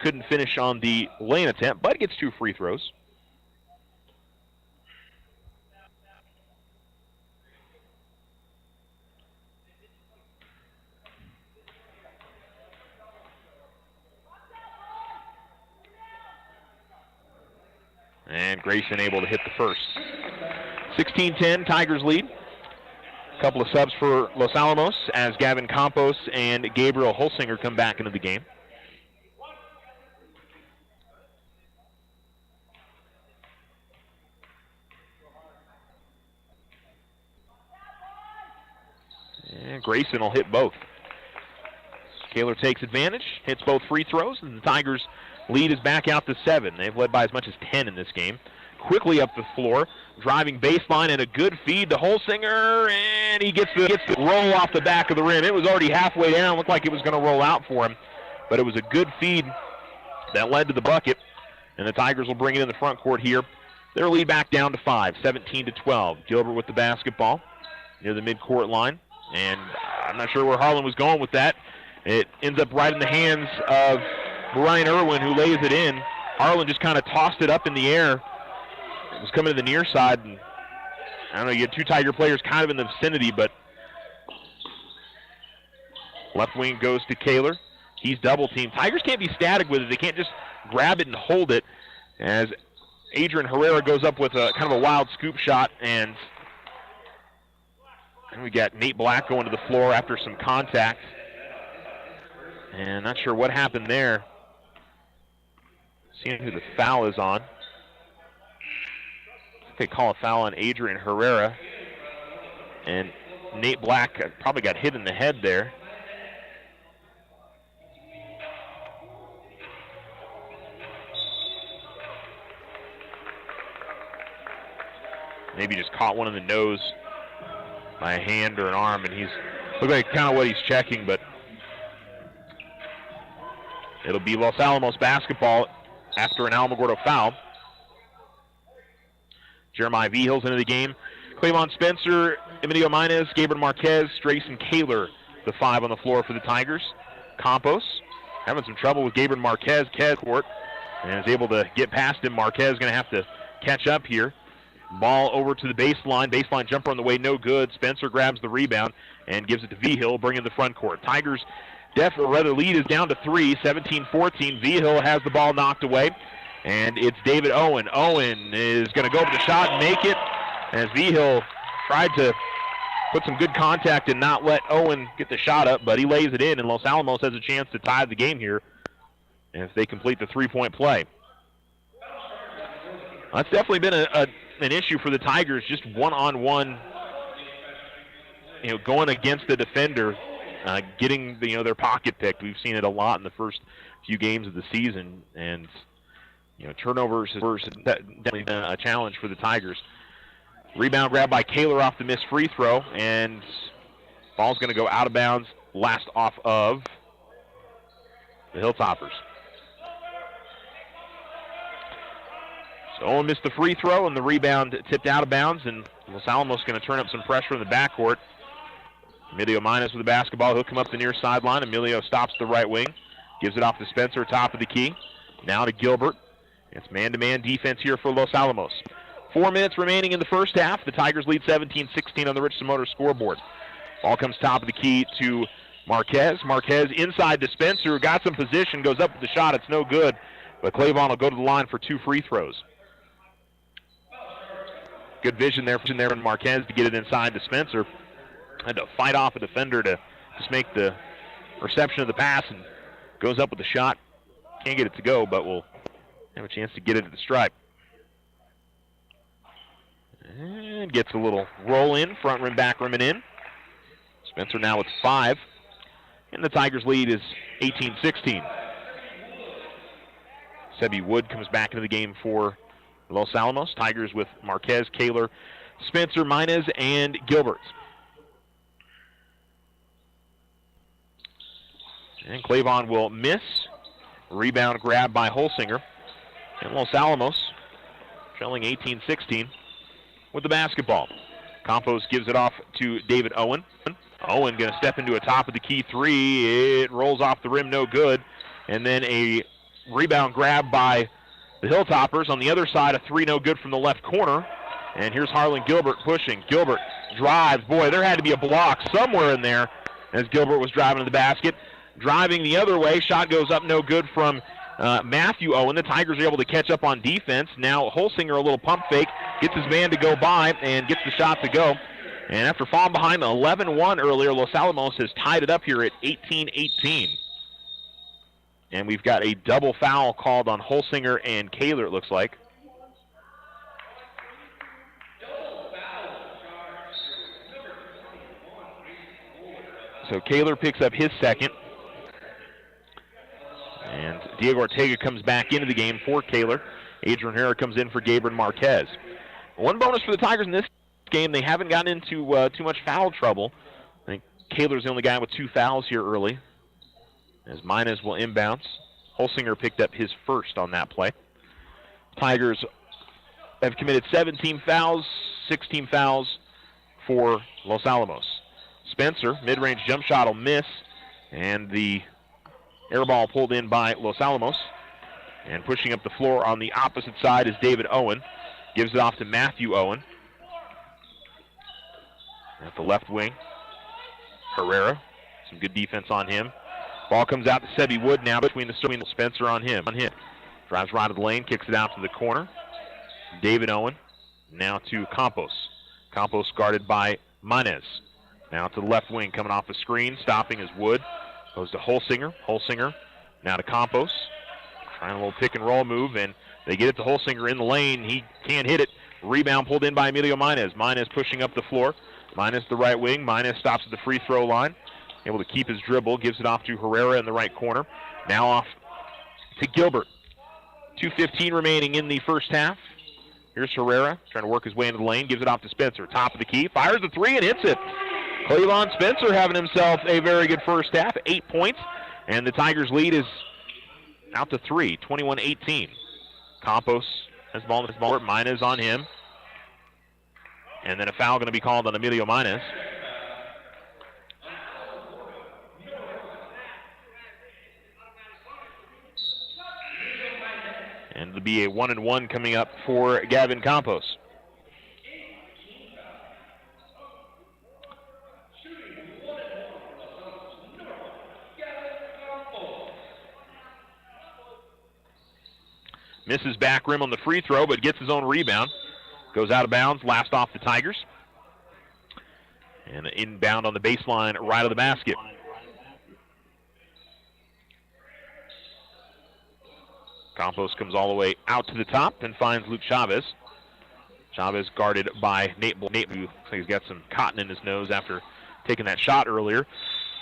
F: couldn't finish on the lane attempt, but gets 2 free throws. And Grayson able to hit the first. 16-10, Tigers lead. A couple of subs for Los Alamos as Gavin Campos and Gabriel Holsinger come back into the game. And Grayson will hit both. Kaler takes advantage, hits both free throws, and the Tigers' lead is back out to 7. They've led by as much as 10 in this game. Quickly up the floor, driving baseline and a good feed to Holsinger, and he gets the roll off the back of the rim. It was already halfway down, looked like it was going to roll out for him, but it was a good feed that led to the bucket, and the Tigers will bring it in the front court here. Their lead back down to 5, 17-12. Gilbert with the basketball near the midcourt line, and I'm not sure where Harlan was going with that. It ends up right in the hands of Brian Irwin, who lays it in. Harlan just kind of tossed it up in the air. It was coming to the near side, and I don't know, you had two Tiger players kind of in the vicinity, but left wing goes to Kaler. He's double teamed. Tigers can't be static with it. They can't just grab it and hold it, as Adrian Herrera goes up with a kind of a wild scoop shot, and we got Nate Black going to the floor after some contact. And not sure what happened there. Seeing who the foul is on. I think they call a foul on Adrian Herrera. And Nate Black probably got hit in the head there. Maybe just caught one in the nose by a hand or an arm, and he's looked like kind of what he's checking, but it'll be Los Alamos basketball after an Alamogordo foul. Jeremiah Vihil's into the game. Clavon Spencer, Emilio Minez, Gabriel Marquez, Drayson Kaler, the 5 on the floor for the Tigers. Campos having some trouble with Gabriel Marquez, court, and is able to get past him. Marquez going to have to catch up here. Ball over to the baseline. Baseline jumper on the way, no good. Spencer grabs the rebound and gives it to Vihil, bringing the front court. Tigers' lead is down to 3, 17-14. Vihil has the ball knocked away, and it's David Owen. Owen is going to go for the shot and make it, as Vihil tried to put some good contact and not let Owen get the shot up, but he lays it in, and Los Alamos has a chance to tie the game here if they complete the three-point play. That's definitely been an issue for the Tigers, just one-on-one, going against the defender, getting their pocket picked. We've seen it a lot in the first few games of the season, and turnovers has definitely been a challenge for the Tigers. Rebound grab by Kaler off the missed free throw, and ball's going to go out of bounds, last off of the Hilltoppers. So Owen missed the free throw, and the rebound tipped out of bounds, and Los Alamos going to turn up some pressure in the backcourt. Emilio Minez with the basketball. He'll come up the near sideline. Emilio stops the right wing, gives it off to Spencer, top of the key. Now to Gilbert. It's man-to-man defense here for Los Alamos. 4 minutes remaining in the first half. The Tigers lead 17-16 on the Richardson Motors scoreboard. Ball comes top of the key to Marquez. Marquez inside to Spencer, got some position, goes up with the shot. It's no good, but Clavon will go to the line for 2 free throws. Good vision there from Marquez to get it inside to Spencer. Had to fight off a defender to just make the reception of the pass, and goes up with the shot. Can't get it to go, but will have a chance to get it at the stripe. And gets a little roll in, front rim, back rim, and in. Spencer now with 5. And the Tigers' lead is 18-16. Sebi Wood comes back into the game for Los Alamos. Tigers with Marquez, Kaler, Spencer, Minez, and Gilbert. And Clavon will miss. Rebound grab by Holsinger. And Los Alamos trailing 18-16 with the basketball. Campos gives it off to David Owen. Owen going to step into a top of the key 3. It rolls off the rim, no good. And then a rebound grab by the Hilltoppers. On the other side, a 3 no good from the left corner. And here's Harlan Gilbert pushing. Gilbert drives. Boy, there had to be a block somewhere in there as Gilbert was driving to the basket. Driving the other way, shot goes up no good from Matthew Owen. The Tigers are able to catch up on defense. Now Holsinger, a little pump fake, gets his man to go by and gets the shot to go. And after falling behind 11-1 earlier, Los Alamos has tied it up here at 18-18. And we've got a double foul called on Holsinger and Kaler, it looks like. So Kaler picks up his second. And Diego Ortega comes back into the game for Kaler. Adrian Herrera comes in for Gabriel Marquez. One bonus for the Tigers in this game, they haven't gotten into too much foul trouble. I think Kaler's the only guy with 2 fouls here early, as Minez will inbounds. Holsinger picked up his first on that play. Tigers have committed 17 fouls, 16 fouls for Los Alamos. Spencer, mid-range jump shot will miss, and the air ball pulled in by Los Alamos. And pushing up the floor on the opposite side is David Owen. Gives it off to Matthew Owen. At the left wing, Herrera. Some good defense on him. Ball comes out to Sebi Wood now between Spencer on him. Drives right of the lane, kicks it out to the corner. David Owen now to Campos. Campos guarded by Manez. Now to the left wing, coming off the screen. Stopping is Wood. Goes to Holsinger. Holsinger now to Campos. Trying a little pick and roll move, and they get it to Holsinger in the lane. He can't hit it. Rebound pulled in by Emilio Minez. Minez pushing up the floor. Minez the right wing. Minez stops at the free throw line. Able to keep his dribble. Gives it off to Herrera in the right corner. Now off to Gilbert. 2:15 remaining in the first half. Here's Herrera trying to work his way into the lane. Gives it off to Spencer. Top of the key. Fires the three and hits it. Cleavon Spencer having himself a very good first half. 8 points. And the Tigers' lead is out to 3. 21-18. Campos has ball in his ball. Minez on him. And then a foul going to be called on Emilio Minez. And it'll be a 1-and-1 coming up for Gavin Campos. Misses back rim on the free throw, but gets his own rebound. Goes out of bounds, last off the Tigers. And inbound on the baseline, right of the basket. Campos comes all the way out to the top and finds Luke Chavez. Chavez guarded by Nate, who looks like he's got some cotton in his nose after taking that shot earlier.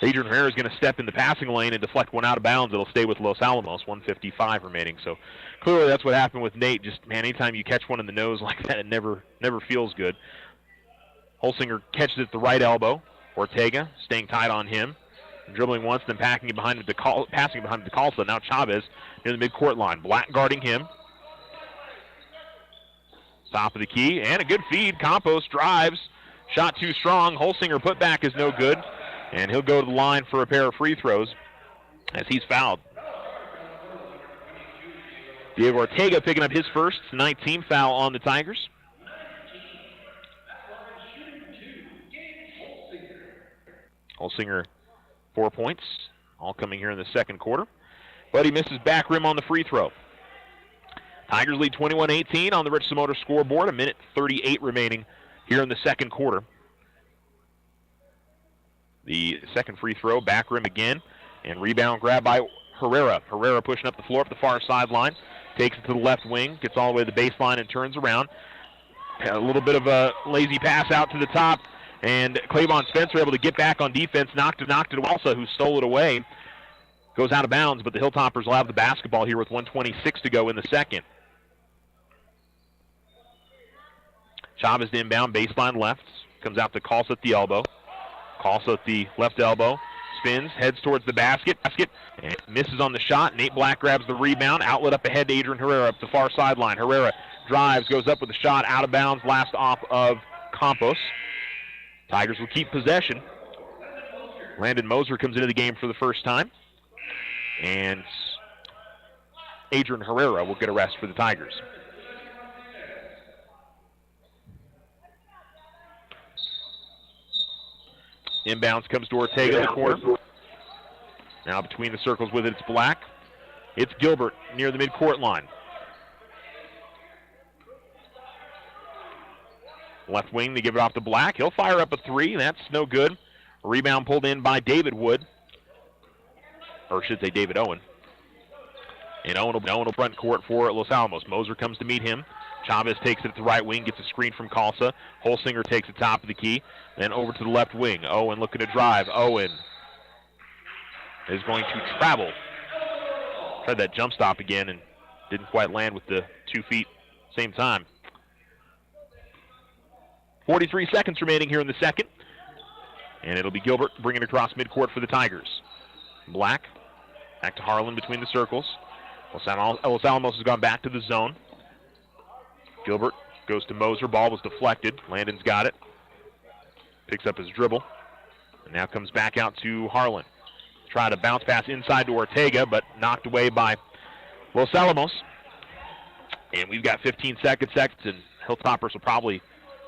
F: Adrian Herrera is going to step in the passing lane and deflect one out of bounds. It'll stay with Los Alamos, 1:55 remaining. So clearly that's what happened with Nate. Just, man, anytime you catch one in the nose like that, it never feels good. Holsinger catches it at the right elbow. Ortega staying tight on him. Dribbling once, then passing it behind him to Calsa. Now Chavez near the midcourt line. Black guarding him. Top of the key, and a good feed. Campos drives. Shot too strong. Holsinger putback is no good. And he'll go to the line for a pair of free throws as he's fouled. Diego Ortega picking up his first 19th foul on the Tigers. Holsinger 4 points, all coming here in the second quarter. But he misses back rim on the free throw. Tigers lead 21-18 on the Richardson Motors scoreboard. 1:38 remaining here in the second quarter. The second free throw, back rim again, and rebound grab by Herrera. Herrera pushing up the floor up the far sideline, takes it to the left wing, gets all the way to the baseline and turns around. A little bit of a lazy pass out to the top, and Cleavon Spencer able to get back on defense, knocked it Walsa, who stole it away. Goes out of bounds, but the Hilltoppers will have the basketball here with 1:26 to go in the second. Chavez to inbound, baseline left, comes out to Calsa at the elbow. Calsa at the left elbow, spins, heads towards the basket, and misses on the shot. Nate Black grabs the rebound, outlet up ahead to Adrian Herrera up the far sideline. Herrera drives, goes up with a shot, out of bounds, last off of Campos. Tigers will keep possession. Landon Moser comes into the game for the first time, and Adrian Herrera will get a rest for the Tigers. Inbounds comes to Ortega in the corner. Now between the circles with it, it's Black. It's Gilbert near the midcourt line. Left wing, they give it off to Black. He'll fire up a three. That's no good. Rebound pulled in by David Wood. Or should say David Owen. And Owen will front court for Los Alamos. Moser comes to meet him. Chavez takes it at the right wing, gets a screen from Kalsa. Holsinger takes the top of the key. Then over to the left wing. Owen looking to drive. Owen is going to travel. Tried that jump stop again and didn't quite land with the 2 feet same time. 43 seconds remaining here in the second. And it'll be Gilbert bringing it across midcourt for the Tigers. Black, back to Harlan between the circles. Los Alamos has gone back to the zone. Gilbert goes to Moser. Ball was deflected. Landon's got it. Picks up his dribble. And now comes back out to Harlan. Try to bounce pass inside to Ortega, but knocked away by Los Alamos. And we've got 15 seconds, and Hilltoppers will probably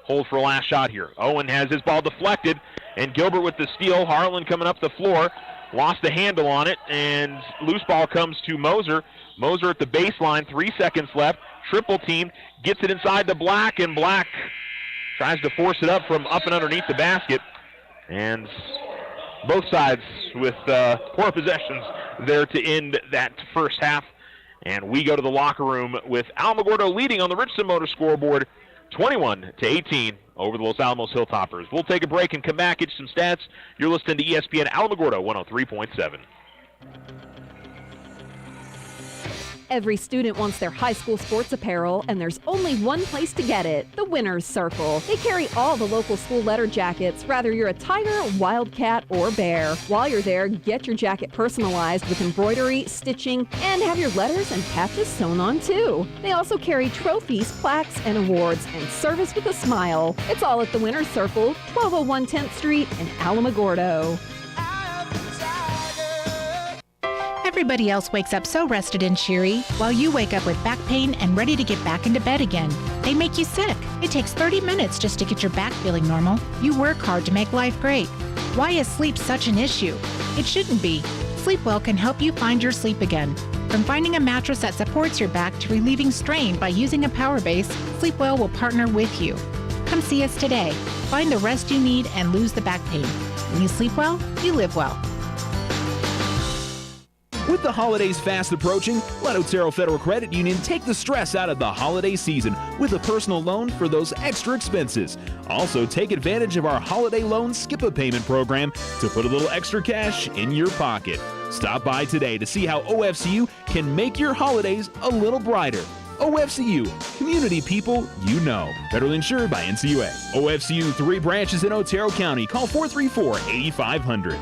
F: hold for a last shot here. Owen has his ball deflected, and Gilbert with the steal. Harlan coming up the floor. Lost the handle on it, and loose ball comes to Moser. Moser at the baseline, 3 seconds left. Triple team, gets it inside to Black, and Black tries to force it up from up and underneath the basket. And both sides with poor possessions there to end that first half. And we go to the locker room with Alamogordo leading on the Richardson Motor scoreboard, 21-18 over the Los Alamos Hilltoppers. We'll take a break and come back, get some stats. You're listening to ESPN Alamogordo 103.7.
J: Every student wants their high school sports apparel, and there's only one place to get it, the Winner's Circle. They carry all the local school letter jackets, whether you're a Tiger, Wildcat, or Bear. While you're there, get your jacket personalized with embroidery, stitching, and have your letters and patches sewn on too. They also carry trophies, plaques, and awards, and service with a smile. It's all at the Winner's Circle, 1201 10th Street in Alamogordo.
K: Everybody else wakes up so rested and cheery, while you wake up with back pain and ready to get back into bed again. They make you sick. It takes 30 minutes just to get your back feeling normal. You work hard to make life great. Why is sleep such an issue? It shouldn't be. Sleepwell can help you find your sleep again. From finding a mattress that supports your back to relieving strain by using a power base, Sleepwell will partner with you. Come see us today. Find the rest you need and lose the back pain. When you sleep well, you live well.
L: With the holidays fast approaching, let Otero Federal Credit Union take the stress out of the holiday season with a personal loan for those extra expenses. Also, take advantage of our holiday loan skip-a-payment program to put a little extra cash in your pocket. Stop by today to see how OFCU can make your holidays a little brighter. OFCU, community people you know. Federally insured by NCUA. OFCU, 3 branches in Otero County. Call 434-8500.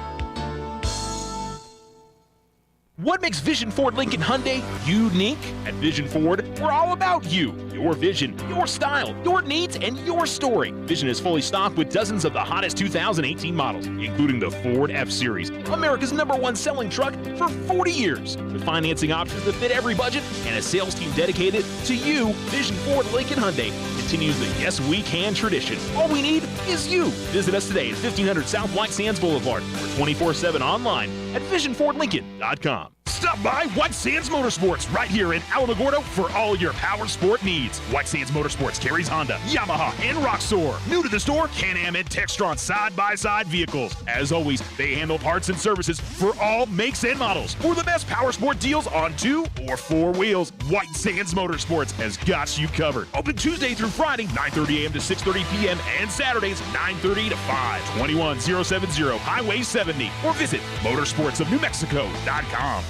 E: What makes Vision Ford Lincoln Hyundai unique? At Vision Ford, we're all about you, your vision, your style, your needs, and your story. Vision is fully stocked with dozens of the hottest 2018 models, including the Ford F-Series, America's #1 selling truck for 40 years. With financing options that fit every budget and a sales team dedicated to you, Vision Ford Lincoln Hyundai continues the Yes We Can tradition. All we need is you. Visit us today at 1500 South White Sands Boulevard or 24/7 online at visionfordlincoln.com. Stop by White Sands Motorsports right here in Alamogordo for all your power sport needs. White Sands Motorsports carries Honda, Yamaha, and Roxor. New to the store, Can-Am and Textron side-by-side vehicles. As always, they handle parts and services for all makes and models. For the best power sport deals on 2 or 4 wheels, White Sands Motorsports has got you covered. Open Tuesday through Friday, 9:30 a.m. to 6:30 p.m. and Saturdays, 9:30 to 5. 21070 Highway 70 or visit motorsportsofnewmexico.com.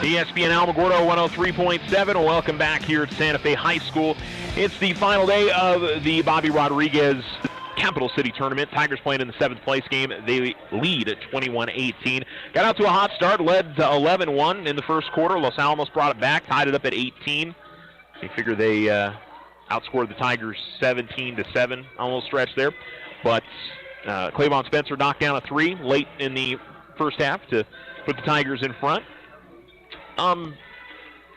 F: ESPN Alamogordo 103.7. Welcome back here at Santa Fe High School. It's the final day of the Bobby Rodriguez Capital City Tournament. Tigers playing in the 7th place game. They lead at 21-18. Got out to a hot start, led 11-1 in the first quarter. Los Alamos brought it back, tied it up at 18. You figure they outscored the Tigers 17-7 on a little stretch there. But Clavon Spencer knocked down a 3 late in the first half to put the Tigers in front.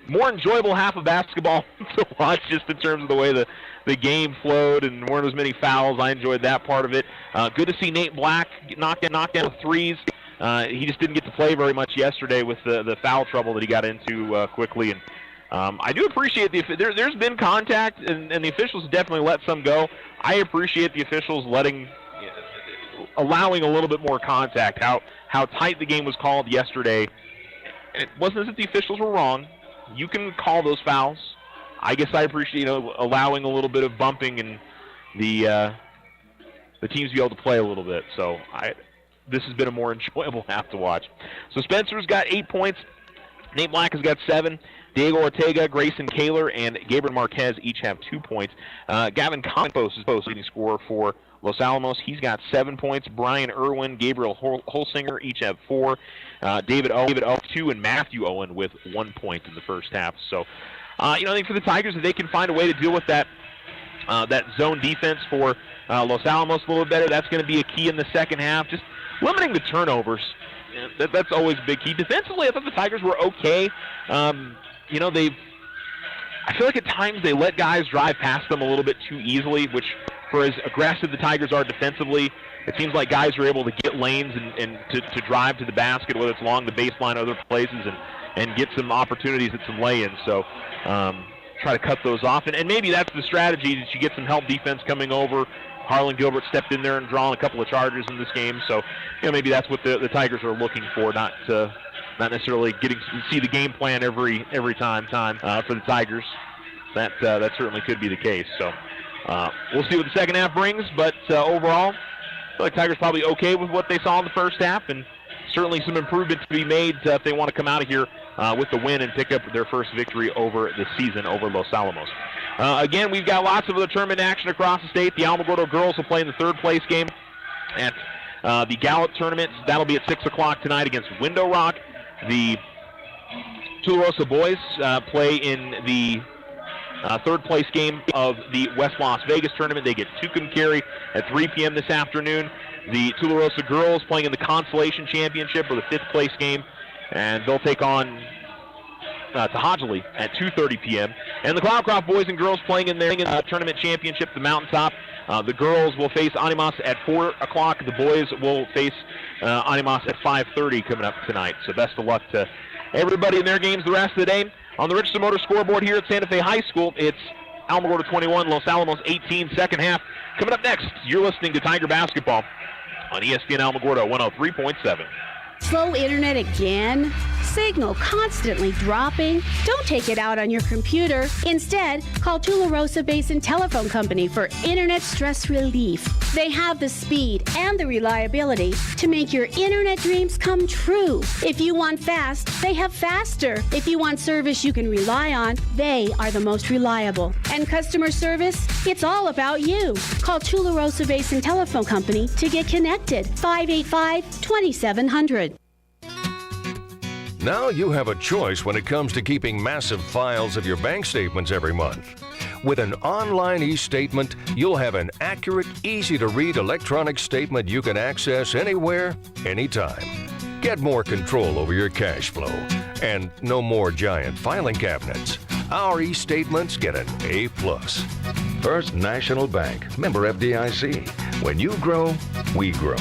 F: more enjoyable half of basketball to watch, just in terms of the way the game flowed and weren't as many fouls. I enjoyed that part of it. Good to see Nate Black knock down threes. He just didn't get to play very much yesterday with the foul trouble that he got into quickly. And I do appreciate there's been contact, and the officials definitely let some go. I appreciate the officials allowing a little bit more contact. How tight the game was called yesterday. It wasn't as if the officials were wrong. You can call those fouls. I guess I appreciate allowing a little bit of bumping and the teams be able to play a little bit. So this has been a more enjoyable half to watch. So Spencer's got 8 points. Nate Black has got 7. Diego Ortega, Grayson Kaler, and Gabriel Marquez each have 2 points. Gavin Campos is the leading scorer for Los Alamos. He's got 7 points. Brian Irwin, Gabriel Holsinger each have 4. David Owen 2, and Matthew Owen with 1 point in the first half. So, I think for the Tigers, if they can find a way to deal with that zone defense for Los Alamos a little bit better, that's going to be a key in the second half. Just limiting the turnovers. That's always a big key. Defensively, I thought the Tigers were okay. I feel like at times they let guys drive past them a little bit too easily, which for as aggressive the Tigers are defensively, it seems like guys are able to get lanes and to drive to the basket, whether it's along the baseline or other places, and get some opportunities at some lay-ins. So try to cut those off. And maybe that's the strategy, that you get some help defense coming over. Harlan Gilbert stepped in there and drawn a couple of charges in this game. So maybe that's what the Tigers are looking for, not necessarily getting to see the game plan every time for the Tigers. That certainly could be the case. So we'll see what the second half brings. But overall, I feel like Tigers probably okay with what they saw in the first half, and certainly some improvement to be made if they want to come out of here with the win and pick up their first victory over the season over Los Alamos. Again, we've got lots of other tournament action across the state. The Alamogordo girls will play in the third-place game at the Gallup tournament. That'll be at 6 o'clock tonight against Window Rock. The Tularosa boys play in the third-place game of the West Las Vegas tournament. They get Tucumcari at 3 p.m. this afternoon. The Tularosa girls playing in the Consolation Championship, or the fifth-place game, and they'll take on Tahajali at 2:30 p.m. And the Cloudcroft boys and girls playing in their tournament championship, the Mountaintop. The girls will face Animas at 4 o'clock. The boys will face Animas at 5:30 coming up tonight. So best of luck to everybody in their games the rest of the day. On the Richardson Motor scoreboard here at Santa Fe High School, it's Alamogordo 21, Los Alamos 18, second half. Coming up next, you're listening to Tiger Basketball on ESPN Alamogordo 103.7.
G: Slow internet again? Signal constantly dropping? Don't take it out on your computer. Instead, call Tularosa Basin Telephone Company for internet stress relief. They have the speed and the reliability to make your internet dreams come true. If you want fast, they have faster. If you want service you can rely on, they are the most reliable. And customer service? It's all about you. Call Tularosa Basin Telephone Company to get connected. 585-2700.
H: Now you have a choice when it comes to keeping massive files of your bank statements every month. With an online e-statement, you'll have an accurate, easy-to-read electronic statement you can access anywhere, anytime. Get more control over your cash flow. And no more giant filing cabinets. Our e-statements get an A+. First National Bank, member FDIC. When you grow, we grow.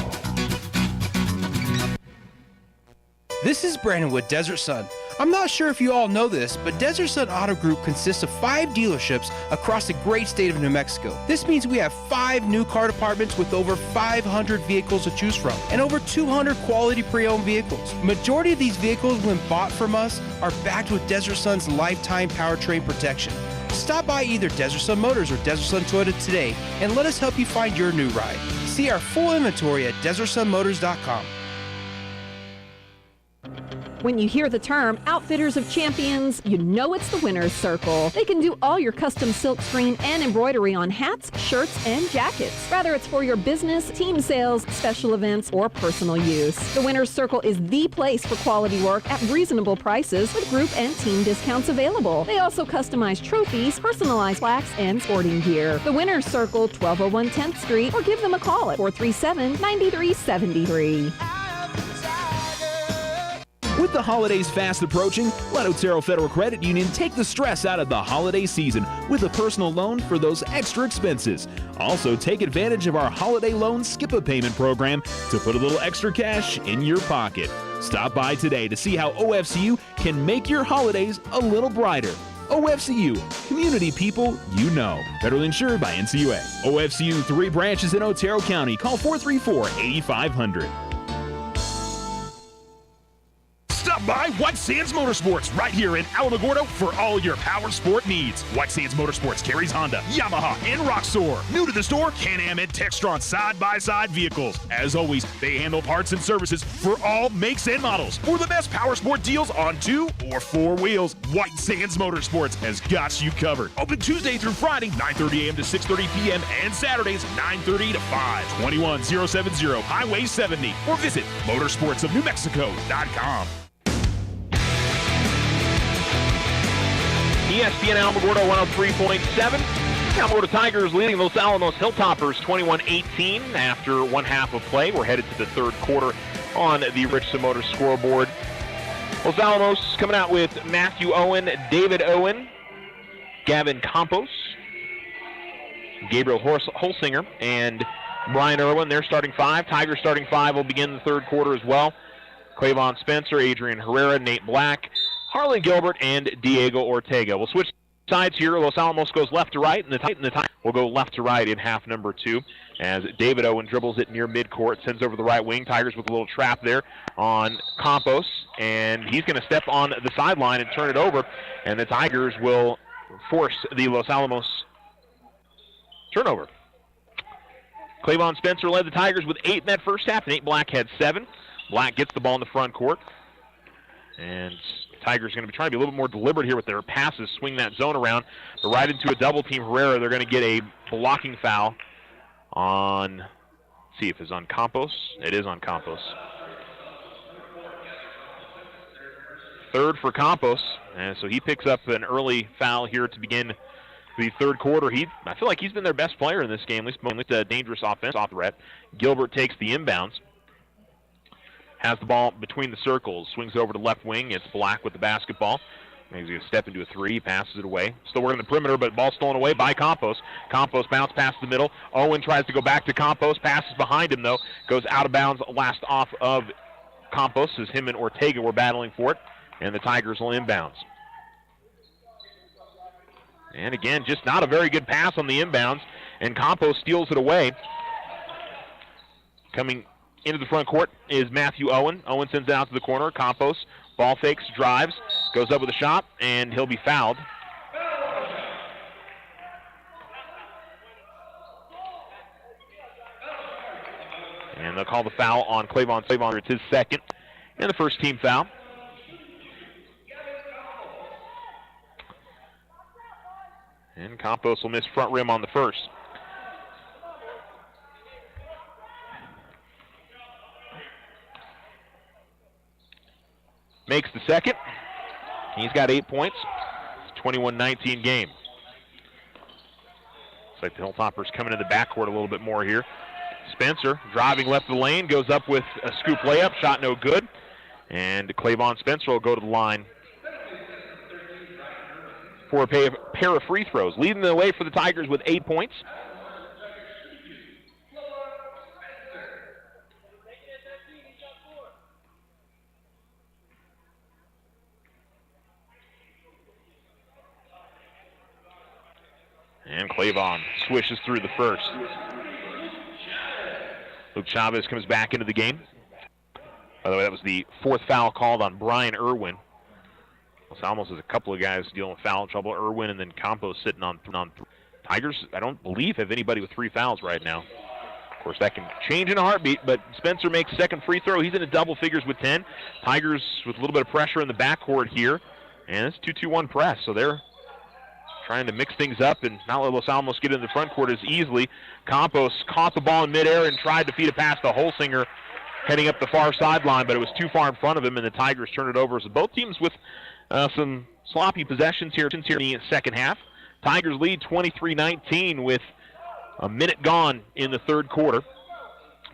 I: This is Brandon with Desert Sun. I'm not sure if you all know this, but Desert Sun Auto Group consists of 5 dealerships across the great state of New Mexico. This means we have 5 new car departments with over 500 vehicles to choose from and over 200 quality pre-owned vehicles. Majority of these vehicles, when bought from us, are backed with Desert Sun's lifetime powertrain protection. Stop by either Desert Sun Motors or Desert Sun Toyota today and let us help you find your new ride. See our full inventory at DesertSunMotors.com.
J: When you hear the term Outfitters of Champions, you know it's the Winner's Circle. They can do all your custom silkscreen and embroidery on hats, shirts, and jackets. Whether it's for your business, team sales, special events, or personal use. The Winner's Circle is the place for quality work at reasonable prices with group and team discounts available. They also customize trophies, personalized plaques, and sporting gear. The Winner's Circle, 1201 10th Street, or give them a call at 437-9373.
L: With the holidays fast approaching, let Otero Federal Credit Union take the stress out of the holiday season with a personal loan for those extra expenses. Also, take advantage of our holiday loan skip-a-payment program to put a little extra cash in your pocket. Stop by today to see how OFCU can make your holidays a little brighter. OFCU, community people you know. Federally insured by NCUA. OFCU, 3 branches in Otero County. Call 434-8500.
E: Stop by White Sands Motorsports right here in Alamogordo for all your power sport needs. White Sands Motorsports carries Honda, Yamaha, and Roxor. New to the store, Can-Am and Textron side-by-side vehicles. As always, they handle parts and services for all makes and models. For the best power sport deals on 2 or 4 wheels, White Sands Motorsports has got you covered. Open Tuesday through Friday, 9:30 a.m. to 6:30 p.m. and Saturdays, 9:30 to 5. 21070 Highway 70 or visit motorsportsofnewmexico.com.
F: ESPN Alamogordo 103.7. Alamogordo Tigers leading Los Alamos Hilltoppers 21-18 after one half of play. We're headed to the third quarter on the Richardson Motors scoreboard. Los Alamos coming out with Matthew Owen, David Owen, Gavin Campos, Gabriel Holsinger, and Brian Irwin. They're starting 5. Tigers starting 5 will begin the third quarter as well. Clavon Spencer, Adrian Herrera, Nate Black, Harlan Gilbert, and Diego Ortega. We'll switch sides here. Los Alamos goes left to right, and the Titan will go left to right in half number 2 as David Owen dribbles it near midcourt, sends over the right wing. Tigers with a little trap there on Campos, and he's going to step on the sideline and turn it over, and the Tigers will force the Los Alamos turnover. Clavon Spencer led the Tigers with 8 in that first half, and Nate Black had 7. Black gets the ball in the front court, and Tigers going to be trying to be a little bit more deliberate here with their passes, swing that zone around, but right into a double team Herrera. They're going to get a blocking foul on, let's see if it's on Campos. It is on Campos. Third for Campos, and so he picks up an early foul here to begin the third quarter. I feel like he's been their best player in this game, at least a dangerous offense off threat. Gilbert takes the inbounds. Has the ball between the circles, swings over to left wing. It's Black with the basketball. He's going to step into a 3, passes it away. Still working the perimeter, but ball stolen away by Campos. Campos bounce past the middle. Owen tries to go back to Campos, passes behind him though. Goes out of bounds, last off of Campos as him and Ortega were battling for it. And the Tigers will inbounds. And again, just not a very good pass on the inbounds. And Campos steals it away. Coming into the front court is Matthew Owen. Owen sends it out to the corner. Campos, ball fakes, drives, goes up with a shot, and he'll be fouled. And they'll call the foul on Clavon. It's his second, and the first team foul. And Campos will miss front rim on the first. Makes the second. He's got 8 points. It's a 21-19 game. Looks like the Hilltoppers coming to the backcourt a little bit more here. Spencer driving left of the lane, goes up with a scoop layup, shot no good. And Clavon Spencer will go to the line for a pair of free throws. Leading the way for the Tigers with 8 points. And Clavon swishes through the first. Luke Chavez comes back into the game. By the way, that was the 4th foul called on Brian Irwin. Los Alamos has a couple of guys dealing with foul trouble. Irwin and then Campos sitting on 3. Tigers, I don't believe, have anybody with 3 fouls right now. Of course, that can change in a heartbeat, but Spencer makes second free throw. He's into double figures with 10. Tigers with a little bit of pressure in the backcourt here. And it's 2-2-1 press, so they're trying to mix things up and not let Los Alamos get in the front court as easily. Campos caught the ball in midair and tried to feed it past the Holsinger heading up the far sideline, but it was too far in front of him, and the Tigers turned it over. So both teams with some sloppy possessions here in the second half. Tigers lead 23-19 with a minute gone in the third quarter.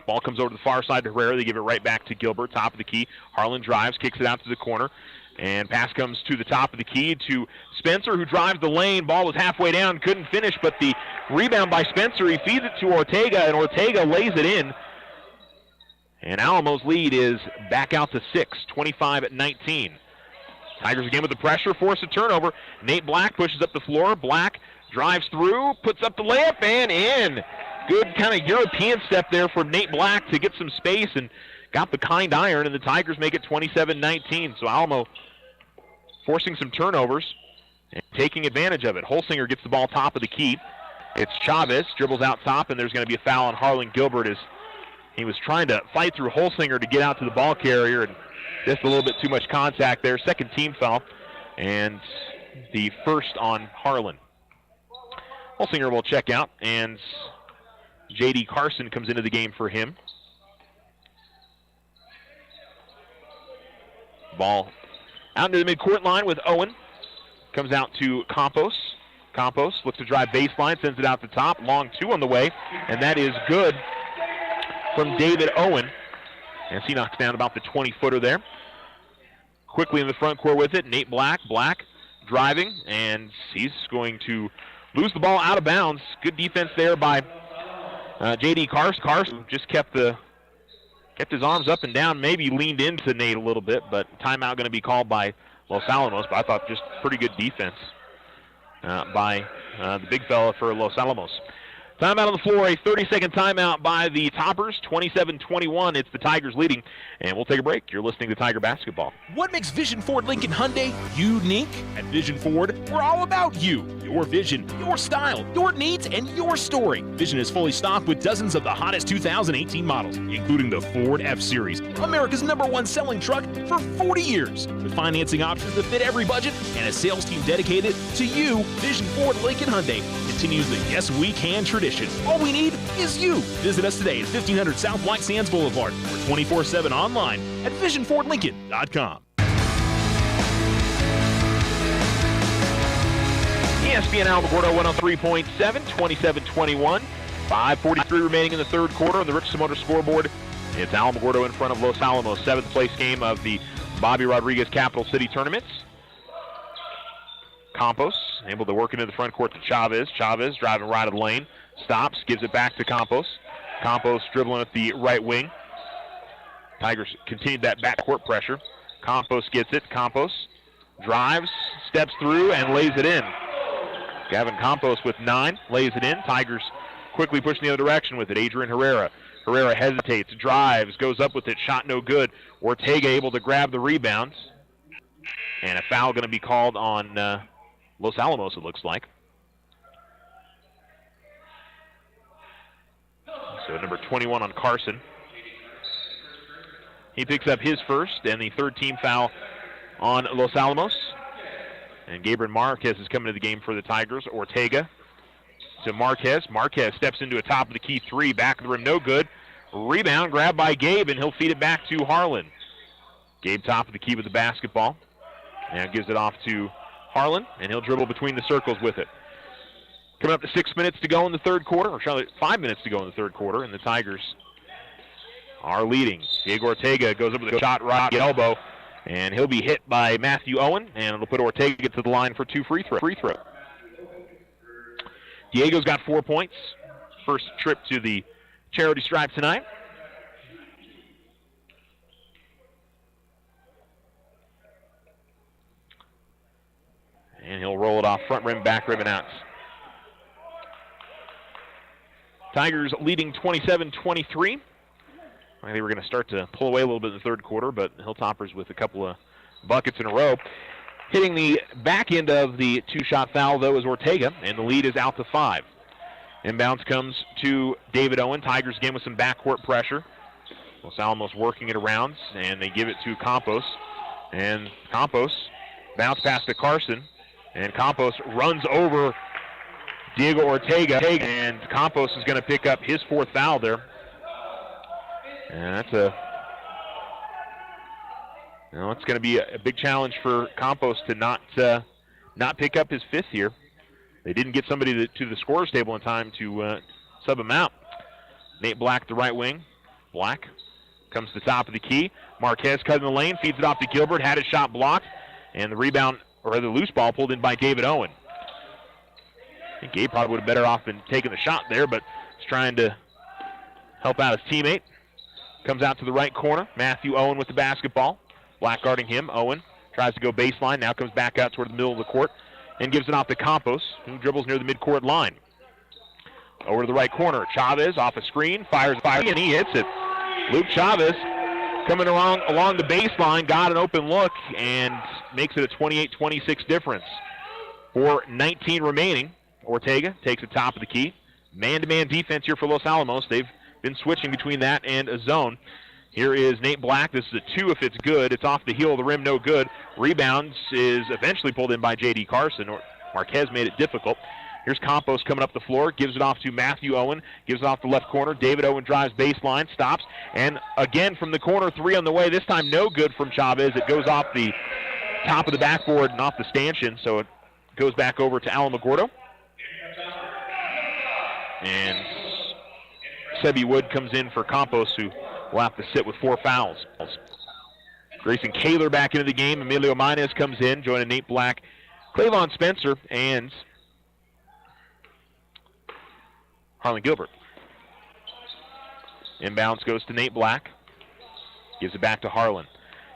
F: Ball comes over to the far side to Herrera. They give it right back to Gilbert, top of the key. Harlan drives, kicks it out to the corner. And pass comes to the top of the key to Spencer, who drives the lane. Ball was halfway down, couldn't finish, but the rebound by Spencer. He feeds it to Ortega, and Ortega lays it in. And Alamos' lead is back out to 6, 25-19. Tigers again with the pressure, force a turnover. Nate Black pushes up the floor. Black drives through, puts up the layup, and in. Good kind of European step there for Nate Black to get some space and got the kind iron, and the Tigers make it 27-19. So Alamo forcing some turnovers and taking advantage of it. Holsinger gets the ball top of the key. It's Chavez, dribbles out top, and there's going to be a foul on Harlan Gilbert as he was trying to fight through Holsinger to get out to the ball carrier, and just a little bit too much contact there. Second team foul, and the first on Harlan. Holsinger will check out, and J.D. Carson comes into the game for him. Ball out into the midcourt line with Owen. Comes out to Campos. Campos looks to drive baseline, sends it out the top. Long two on the way, and that is good from David Owen. As he knocks down about the 20-footer there. Quickly in the front court with it, Nate Black. Black driving, and he's going to lose the ball out of bounds. Good defense there by J.D. Carson. Carson just kept his arms up and down, maybe leaned into Nate a little bit, but timeout going to be called by Los Alamos. But I thought just pretty good defense by the big fella for Los Alamos. Timeout on the floor, a 30-second timeout by the Toppers, 27-21. It's the Tigers leading, and we'll take a break. You're listening to Tiger Basketball.
E: What makes Vision Ford Lincoln Hyundai unique? At Vision Ford, we're all about you, your vision, your style, your needs, and your story. Vision is fully stocked with dozens of the hottest 2018 models, including the Ford F-Series, America's #1 selling truck for 40 years. With financing options that fit every budget and a sales team dedicated to you, Vision Ford Lincoln Hyundai continues the Yes We Can tradition. All we need is you. Visit us today at 1500 South White Sands Boulevard or 24/7 online at visionfordlincoln.com.
F: ESPN Alamogordo 103.7, 27-21. 5:43 remaining in the third quarter on the Richardson Motor scoreboard. It's Alamogordo in front of Los Alamos, 7th place game of the Bobby Rodriguez Capital City Tournaments. Campos able to work into the front court to Chavez. Chavez driving right of the lane. Stops, gives it back to Campos. Campos dribbling at the right wing. Tigers continued that backcourt pressure. Campos gets it. Campos drives, steps through, and lays it in. Gavin Campos with 9, lays it in. Tigers quickly pushing the other direction with it. Adrian Herrera. Herrera hesitates, drives, goes up with it. Shot no good. Ortega able to grab the rebound. And a foul going to be called on Los Alamos, it looks like. So number 21 on Carson. He picks up his first, and the third team foul on Los Alamos. And Gabriel Marquez is coming to the game for the Tigers. Ortega to Marquez. Marquez steps into a top of the key three. Back of the rim, no good. Rebound grabbed by Gabe, and he'll feed it back to Harlan. Gabe top of the key with the basketball. And gives it off to Harlan, and he'll dribble between the circles with it. Coming up to 6 minutes to go in the third quarter, or 5 minutes to go in the third quarter, and the Tigers are leading. Diego Ortega goes up with a shot right elbow, and he'll be hit by Matthew Owen, and it'll put Ortega to the line for 2 free throw. Diego's got 4 points. First trip to the charity stripe tonight. And he'll roll it off front rim, back rim, and out. Tigers leading 27-23. I think we're going to start to pull away a little bit in the third quarter, but Hilltoppers with a couple of buckets in a row. Hitting the back end of the two-shot foul, though, is Ortega, and the lead is out to 5. Inbounds comes to David Owen. Tigers again with some backcourt pressure. Los Alamos working it around, and they give it to Campos. And Campos bounce pass to Carson. And Campos runs over Diego Ortega, and Campos is going to pick up his 4th foul there. And that's it's going to be a big challenge for Campos to not pick up his 5th here. They didn't get somebody to the scorer's table in time to sub him out. Nate Black, the right wing, Black comes to the top of the key. Marquez cutting the lane, feeds it off to Gilbert, had his shot blocked, and the rebound, or the loose ball pulled in by David Owen. I think Gabe probably would have better off been taking the shot there, but he's trying to help out his teammate. Comes out to the right corner. Matthew Owen with the basketball. Black guarding him. Owen tries to go baseline, now comes back out toward the middle of the court and gives it off to Campos, who dribbles near the midcourt line. Over to the right corner. Chavez off a screen, fires, and he hits it. Luke Chavez coming along the baseline, got an open look, and makes it a 28-26 difference. 4:19 remaining. Ortega takes the top of the key. Man-to-man defense here for Los Alamos. They've been switching between that and a zone. Here is Nate Black. This is a 2 if it's good. It's off the heel of the rim, no good. Rebounds is eventually pulled in by J.D. Carson. Marquez made it difficult. Here's Campos coming up the floor, gives it off to Matthew Owen, gives it off the left corner. David Owen drives baseline, stops, and again from the corner, 3 on the way. This time no good from Chavez. It goes off the top of the backboard and off the stanchion, so it goes back over to Alamogordo. And Sebi Wood comes in for Campos, who will have to sit with 4 fouls. Grayson Kaler back into the game. Emilio Minez comes in, joining Nate Black, Clavon Spencer, and Harlan Gilbert. Inbounds goes to Nate Black. Gives it back to Harlan.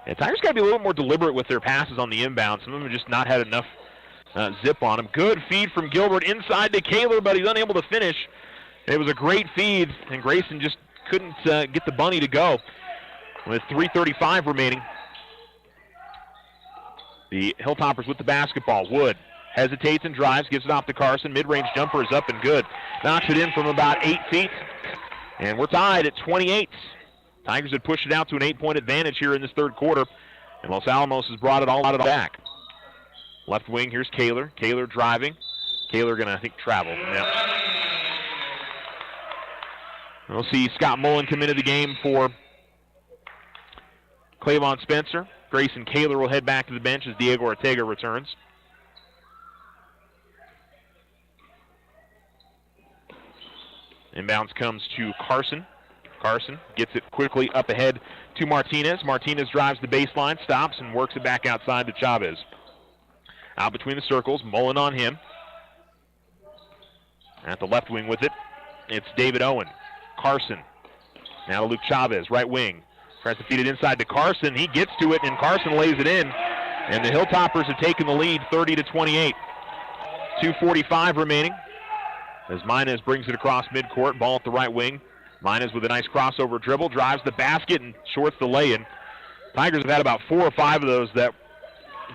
F: And Tigers got to be a little more deliberate with their passes on the inbound. Some of them have just not had enough zip on them. Good feed from Gilbert inside to Kaler, but he's unable to finish. It was a great feed, and Grayson just couldn't get the bunny to go. With 3:35 remaining, the Hilltoppers with the basketball. Wood hesitates and drives, gives it off to Carson. Mid-range jumper is up and good. Knocks it in from about 8 feet, and we're tied at 28. Tigers had pushed it out to an 8-point advantage here in this third quarter, and Los Alamos has brought it all back. Left wing, here's Kaler. Kaler driving. Kaler going to, I think, travel. Yeah. We'll see Scott Mullen come into the game for Clavon Spencer. Grayson Kaler will head back to the bench as Diego Ortega returns. Inbounds comes to Carson. Carson gets it quickly up ahead to Martinez. Martinez drives the baseline, stops, and works it back outside to Chavez. Out between the circles, Mullen on him. At the left wing with it, it's David Owen. Carson. Now to Luke Chavez, right wing. Tries to feed it inside to Carson. He gets to it, and Carson lays it in. And the Hilltoppers have taken the lead 30-28. 2:45 remaining. As Minez brings it across midcourt, ball at the right wing. Minez with a nice crossover dribble, drives the basket and shorts the lay-in. Tigers have had about 4 or 5 of those that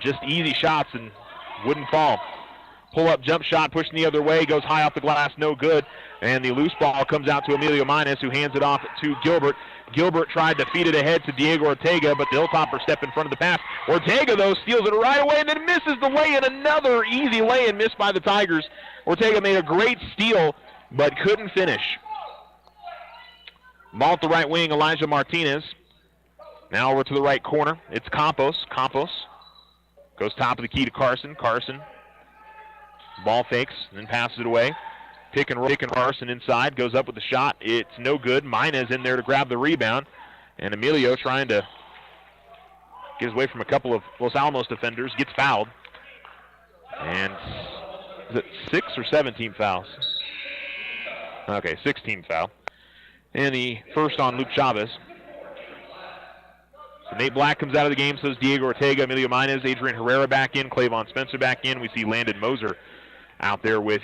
F: just easy shots and wouldn't fall. Pull-up jump shot, pushing the other way, goes high off the glass, no good. And the loose ball comes out to Emilio Minez, who hands it off to Gilbert. Gilbert tried to feed it ahead to Diego Ortega, but the Hilltoppers step in front of the pass. Ortega, though, steals it right away and then misses the lay-in. Another easy lay-in missed by the Tigers. Ortega made a great steal, but couldn't finish. Ball at the right wing, Elijah Martinez. Now over to the right corner. It's Campos. Campos goes top of the key to Carson. Carson. Ball fakes and then passes it away. Pick and Carson inside. Goes up with the shot. It's no good. Minez in there to grab the rebound. And Emilio trying to get away from a couple of Los Alamos defenders. Gets fouled. And is it 6 or 17 fouls? Okay, 16 foul. And the first on Luke Chavez. So Nate Black comes out of the game, so does Diego Ortega, Emilio Minez, Adrian Herrera back in, Clavon Spencer back in. We see Landon Moser out there with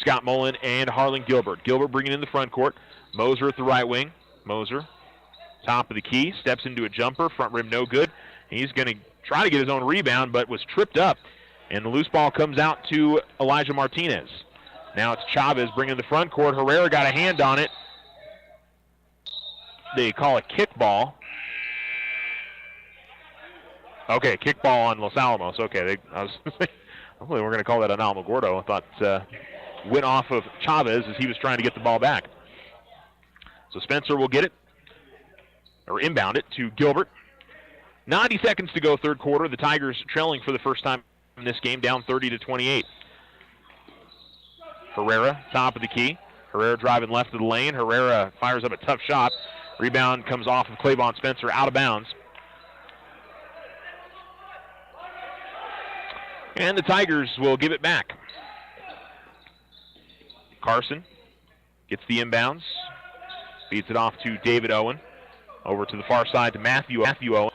F: Scott Mullen and Harlan Gilbert. Gilbert bringing in the front court. Moser at the right wing. Moser, top of the key, steps into a jumper, front rim no good. He's going to try to get his own rebound, but was tripped up. And the loose ball comes out to Elijah Martinez. Now it's Chavez bringing in the front court. Herrera got a hand on it. They call a kickball. Okay, kickball on Los Alamos. Okay, hopefully we're going to call that an Alamogordo. I thought went off of Chavez as he was trying to get the ball back. So Spencer will get it, or inbound it to Gilbert. 90 seconds to go, third quarter. The Tigers trailing for the first time in this game, down 30-28. Herrera, top of the key. Herrera driving left of the lane. Herrera fires up a tough shot. Rebound comes off of Clavon Spencer, out of bounds. And the Tigers will give it back. Carson gets the inbounds, feeds it off to David Owen. Over to the far side to Matthew Owen.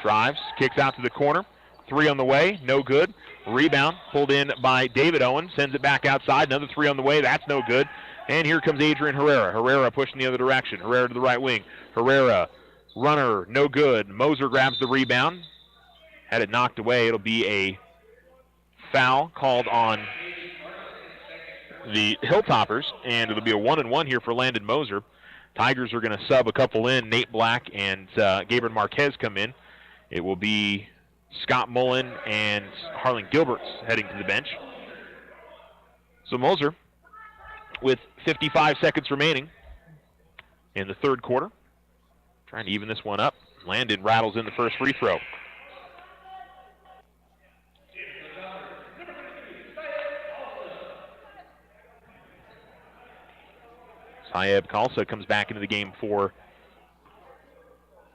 F: Drives, kicks out to the corner. 3 on the way, no good. Rebound pulled in by David Owen, sends it back outside. Another 3 on the way, that's no good. And here comes Adrian Herrera. Herrera pushing the other direction. Herrera to the right wing. Herrera, runner, no good. Moser grabs the rebound. Had it knocked away. It'll be a foul called on the Hilltoppers, and it'll be a 1-and-1 here for Landon Moser. Tigers are going to sub a couple in. Nate Black and Gabriel Marquez come in. It will be Scott Mullen and Harlan Gilberts heading to the bench. So Moser, with 55 seconds remaining in the third quarter, trying to even this one up. Landon rattles in the first free throw. Syed Khalsa comes back into the game for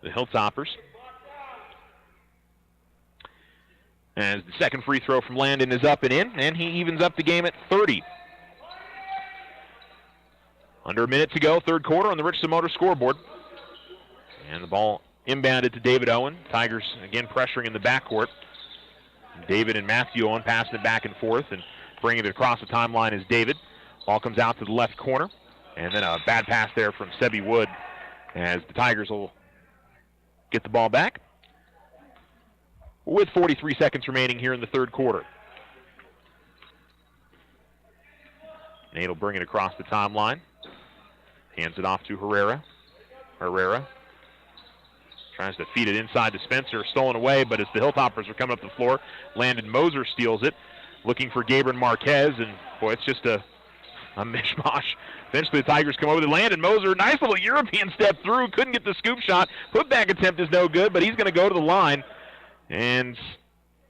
F: the Hilltoppers. As the second free throw from Landon is up and in, and he evens up the game at 30. Under a minute to go, third quarter on the Richardson Motor scoreboard. And the ball inbounded to David Owen. Tigers again pressuring in the backcourt. David and Matthew Owen passing it back and forth, and bringing it across the timeline is David. Ball comes out to the left corner. And then a bad pass there from Sebi Wood as the Tigers will get the ball back with 43 seconds remaining here in the third quarter. Nate will bring it across the timeline. Hands it off to Herrera. Herrera tries to feed it inside to Spencer. Stolen away, but as the Hilltoppers are coming up the floor, Landon Moser steals it, looking for Gabriel Marquez, and boy, it's just a mishmash. Eventually the Tigers come over to Landon Moser. Nice little European step through. Couldn't get the scoop shot. Putback attempt is no good, but he's going to go to the line. And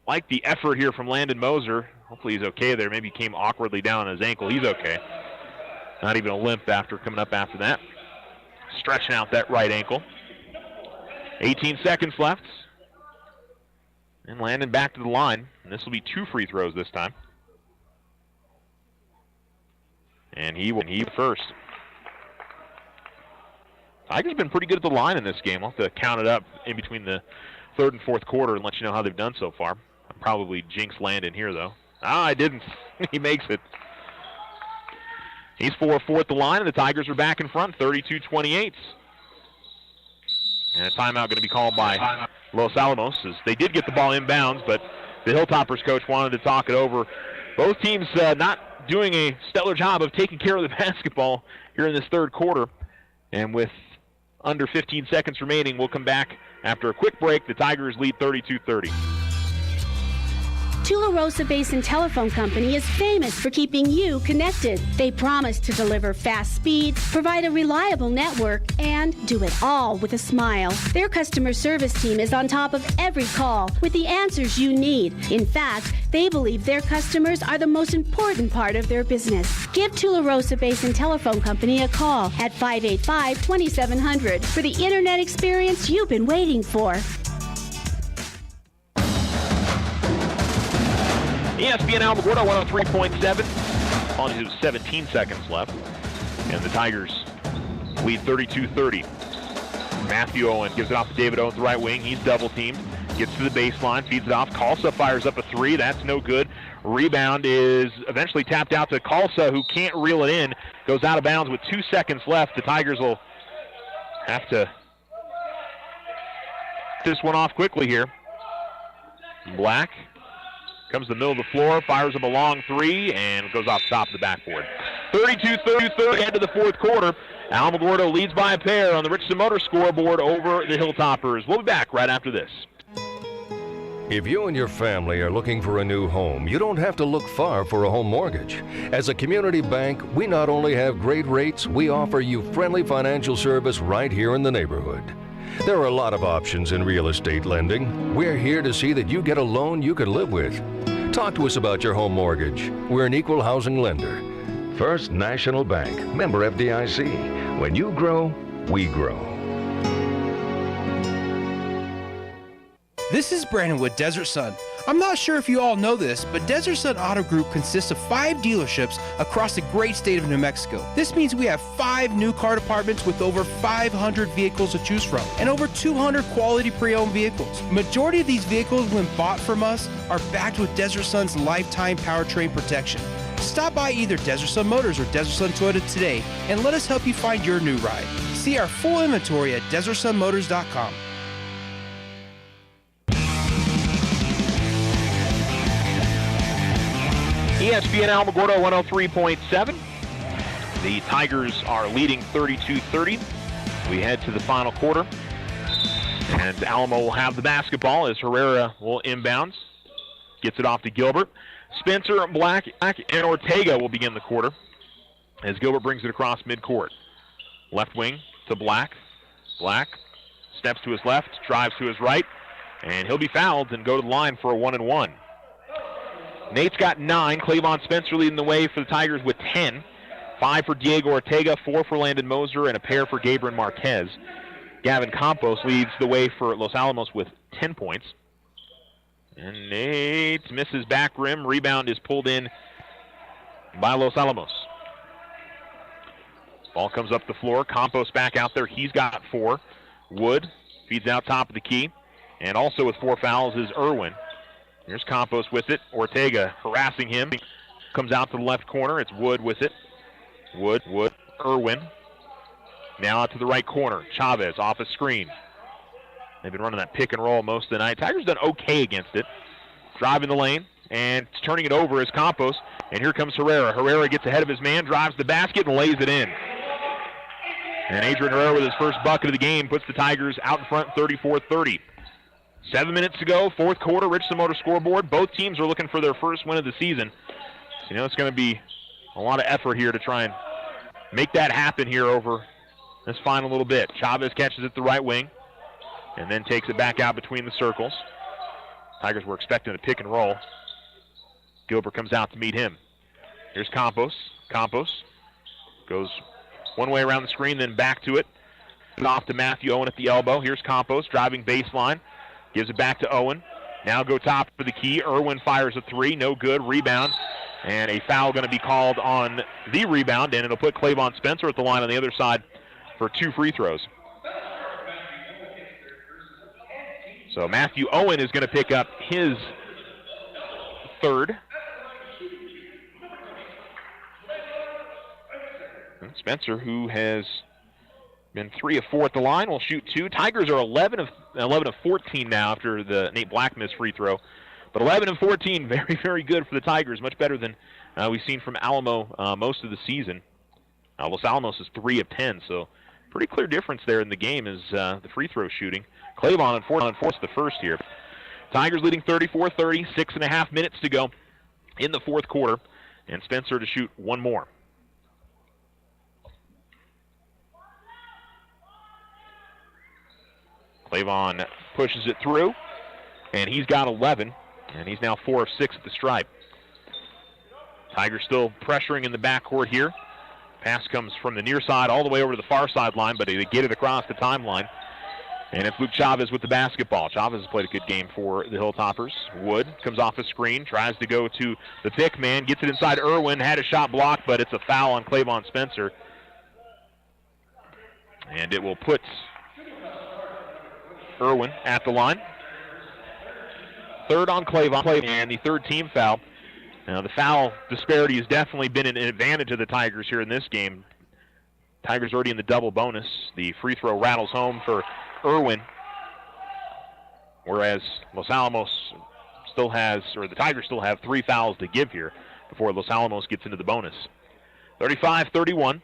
F: like the effort here from Landon Moser. Hopefully he's okay there. Maybe he came awkwardly down on his ankle. He's okay. Not even a limp after coming up after that. Stretching out that right ankle. 18 seconds left. And Landon back to the line. And this will be 2 free throws this time. And he first. Tigers have been pretty good at the line in this game. I'll have to count it up in between the third and fourth quarter and let you know how they've done so far. I'll probably jinx Landon here, though. I didn't. He makes it. He's 4-4 at the line, and the Tigers are back in front, 32-28. And a timeout going to be called by Los Alamos, as they did get the ball inbounds, but the Hilltoppers coach wanted to talk it over. Both teams not doing a stellar job of taking care of the basketball here in this third quarter. And with under 15 seconds remaining, we'll come back after a quick break. The Tigers lead 32-30.
G: Tularosa Basin Telephone Company is famous for keeping you connected. They promise to deliver fast speeds, provide a reliable network, and do it all with a smile. Their customer service team is on top of every call with the answers you need. In fact, they believe their customers are the most important part of their business. Give Tularosa Basin Telephone Company a call at 585-2700 for the internet experience you've been waiting for.
F: ESPN Alamogordo 103.7. On to 17 seconds left. And the Tigers lead 32-30. Matthew Owen gives it off to David Owen at the right wing. He's double teamed. Gets to the baseline, feeds it off. Khalsa fires up a 3. That's no good. Rebound is eventually tapped out to Khalsa, who can't reel it in. Goes out of bounds with 2 seconds left. The Tigers will have to this one off quickly here. Black comes to the middle of the floor, fires up a long 3, and goes off the top of the backboard. 32-30 head to the fourth quarter. Alamogordo leads by a pair on the Richardson Motor scoreboard over the Hilltoppers. We'll be back right after this.
H: If you and your family are looking for a new home, you don't have to look far for a home mortgage. As a community bank, we not only have great rates, we offer you friendly financial service right here in the neighborhood. There are a lot of options in real estate lending. We're here to see that you get a loan you can live with. Talk to us about your home mortgage. We're an equal housing lender. First National Bank, member FDIC. When you grow, we grow.
I: This is Brandon with Desert Sun. I'm not sure if you all know this, but Desert Sun Auto Group consists of 5 dealerships across the great state of New Mexico. This means we have 5 new car departments with over 500 vehicles to choose from and over 200 quality pre-owned vehicles. Majority of these vehicles, when bought from us, are backed with Desert Sun's lifetime powertrain protection. Stop by either Desert Sun Motors or Desert Sun Toyota today and let us help you find your new ride. See our full inventory at DesertSunMotors.com.
F: ESPN Alamogordo 103.7. The Tigers are leading 32-30. We head to the final quarter. And Alamo will have the basketball as Herrera will inbounds. Gets it off to Gilbert. Spencer, Black, and Ortega will begin the quarter as Gilbert brings it across midcourt. Left wing to Black. Black steps to his left, drives to his right, and he'll be fouled and go to the line for a 1-and-1. Nate's got 9. Clavon Spencer leading the way for the Tigers with 10. 5 for Diego Ortega, 4 for Landon Moser, and a pair for Gabriel Marquez. Gavin Campos leads the way for Los Alamos with 10 points. And Nate misses back rim. Rebound is pulled in by Los Alamos. Ball comes up the floor. Campos back out there. He's got 4. Wood feeds out top of the key. And also with 4 fouls is Irwin. Here's Campos with it. Ortega harassing him. Comes out to the left corner. It's Wood with it. Wood, Irwin. Now out to the right corner. Chavez off a screen. They've been running that pick and roll most of the night. Tigers done okay against it. Driving the lane and turning it over is Campos. And here comes Herrera. Herrera gets ahead of his man, drives the basket, and lays it in. And Adrian Herrera with his first bucket of the game puts the Tigers out in front 34-30. 7 minutes to go, fourth quarter, Richland Motor scoreboard. Both teams are looking for their first win of the season. So, you know, it's going to be a lot of effort here to try and make that happen here over this final little bit. Chavez catches it the right wing and then takes it back out between the circles. Tigers were expecting a pick and roll. Gilbert comes out to meet him. Here's Campos. Campos goes one way around the screen, then back to it. Off to Matthew Owen at the elbow. Here's Campos driving baseline. Gives it back to Owen. Now go top for the key. Irwin fires a 3. No good. Rebound. And a foul going to be called on the rebound, and it'll put Clavon Spencer at the line on the other side for 2 free throws. So Matthew Owen is going to pick up his 3rd. And Spencer, who has been 3 of 4 at the line, will shoot 2. Tigers are 11 of 14 now after the Nate Black missed free throw. But 11 of 14, very, very good for the Tigers. Much better than we've seen from Alamo most of the season. Los Alamos is 3 of 10, so pretty clear difference there in the game is the free throw shooting. Clavon enforced the first here. Tigers leading 34-30, 6.5 minutes to go in the fourth quarter, and Spencer to shoot 1 more. Clavon pushes it through, and he's got 11, and he's now 4 of 6 at the stripe. Tigers still pressuring in the backcourt here. Pass comes from the near side all the way over to the far sideline, but they get it across the timeline. And it's Luke Chavez with the basketball. Chavez has played a good game for the Hilltoppers. Wood comes off a screen, tries to go to the pick man, gets it inside Irwin, had a shot blocked, but it's a foul on Clavon Spencer. And it will put Irwin at the line. 3rd on Clavon, and the 3rd team foul. Now, the foul disparity has definitely been an advantage of the Tigers here in this game. Tigers already in the double bonus. The free throw rattles home for Irwin, whereas Los Alamos still has, or the Tigers still have 3 fouls to give here before Los Alamos gets into the bonus. 35-31.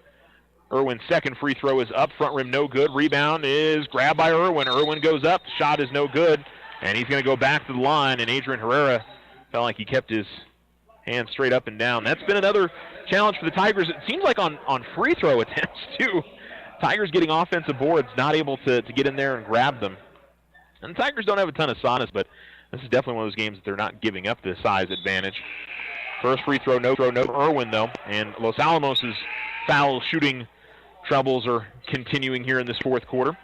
F: Irwin's second free throw is up, front rim no good. Rebound is grabbed by Irwin. Irwin goes up, shot is no good, and he's going to go back to the line, and Adrian Herrera felt like he kept his hands straight up and down. That's been another challenge for the Tigers. It seems like on free throw attempts, too. Tigers getting offensive boards, not able to get in there and grab them. And the Tigers don't have a ton of size, but this is definitely one of those games that they're not giving up the size advantage. First free throw, no Irwin, though. And Los Alamos' foul shooting troubles are continuing here in this fourth quarter.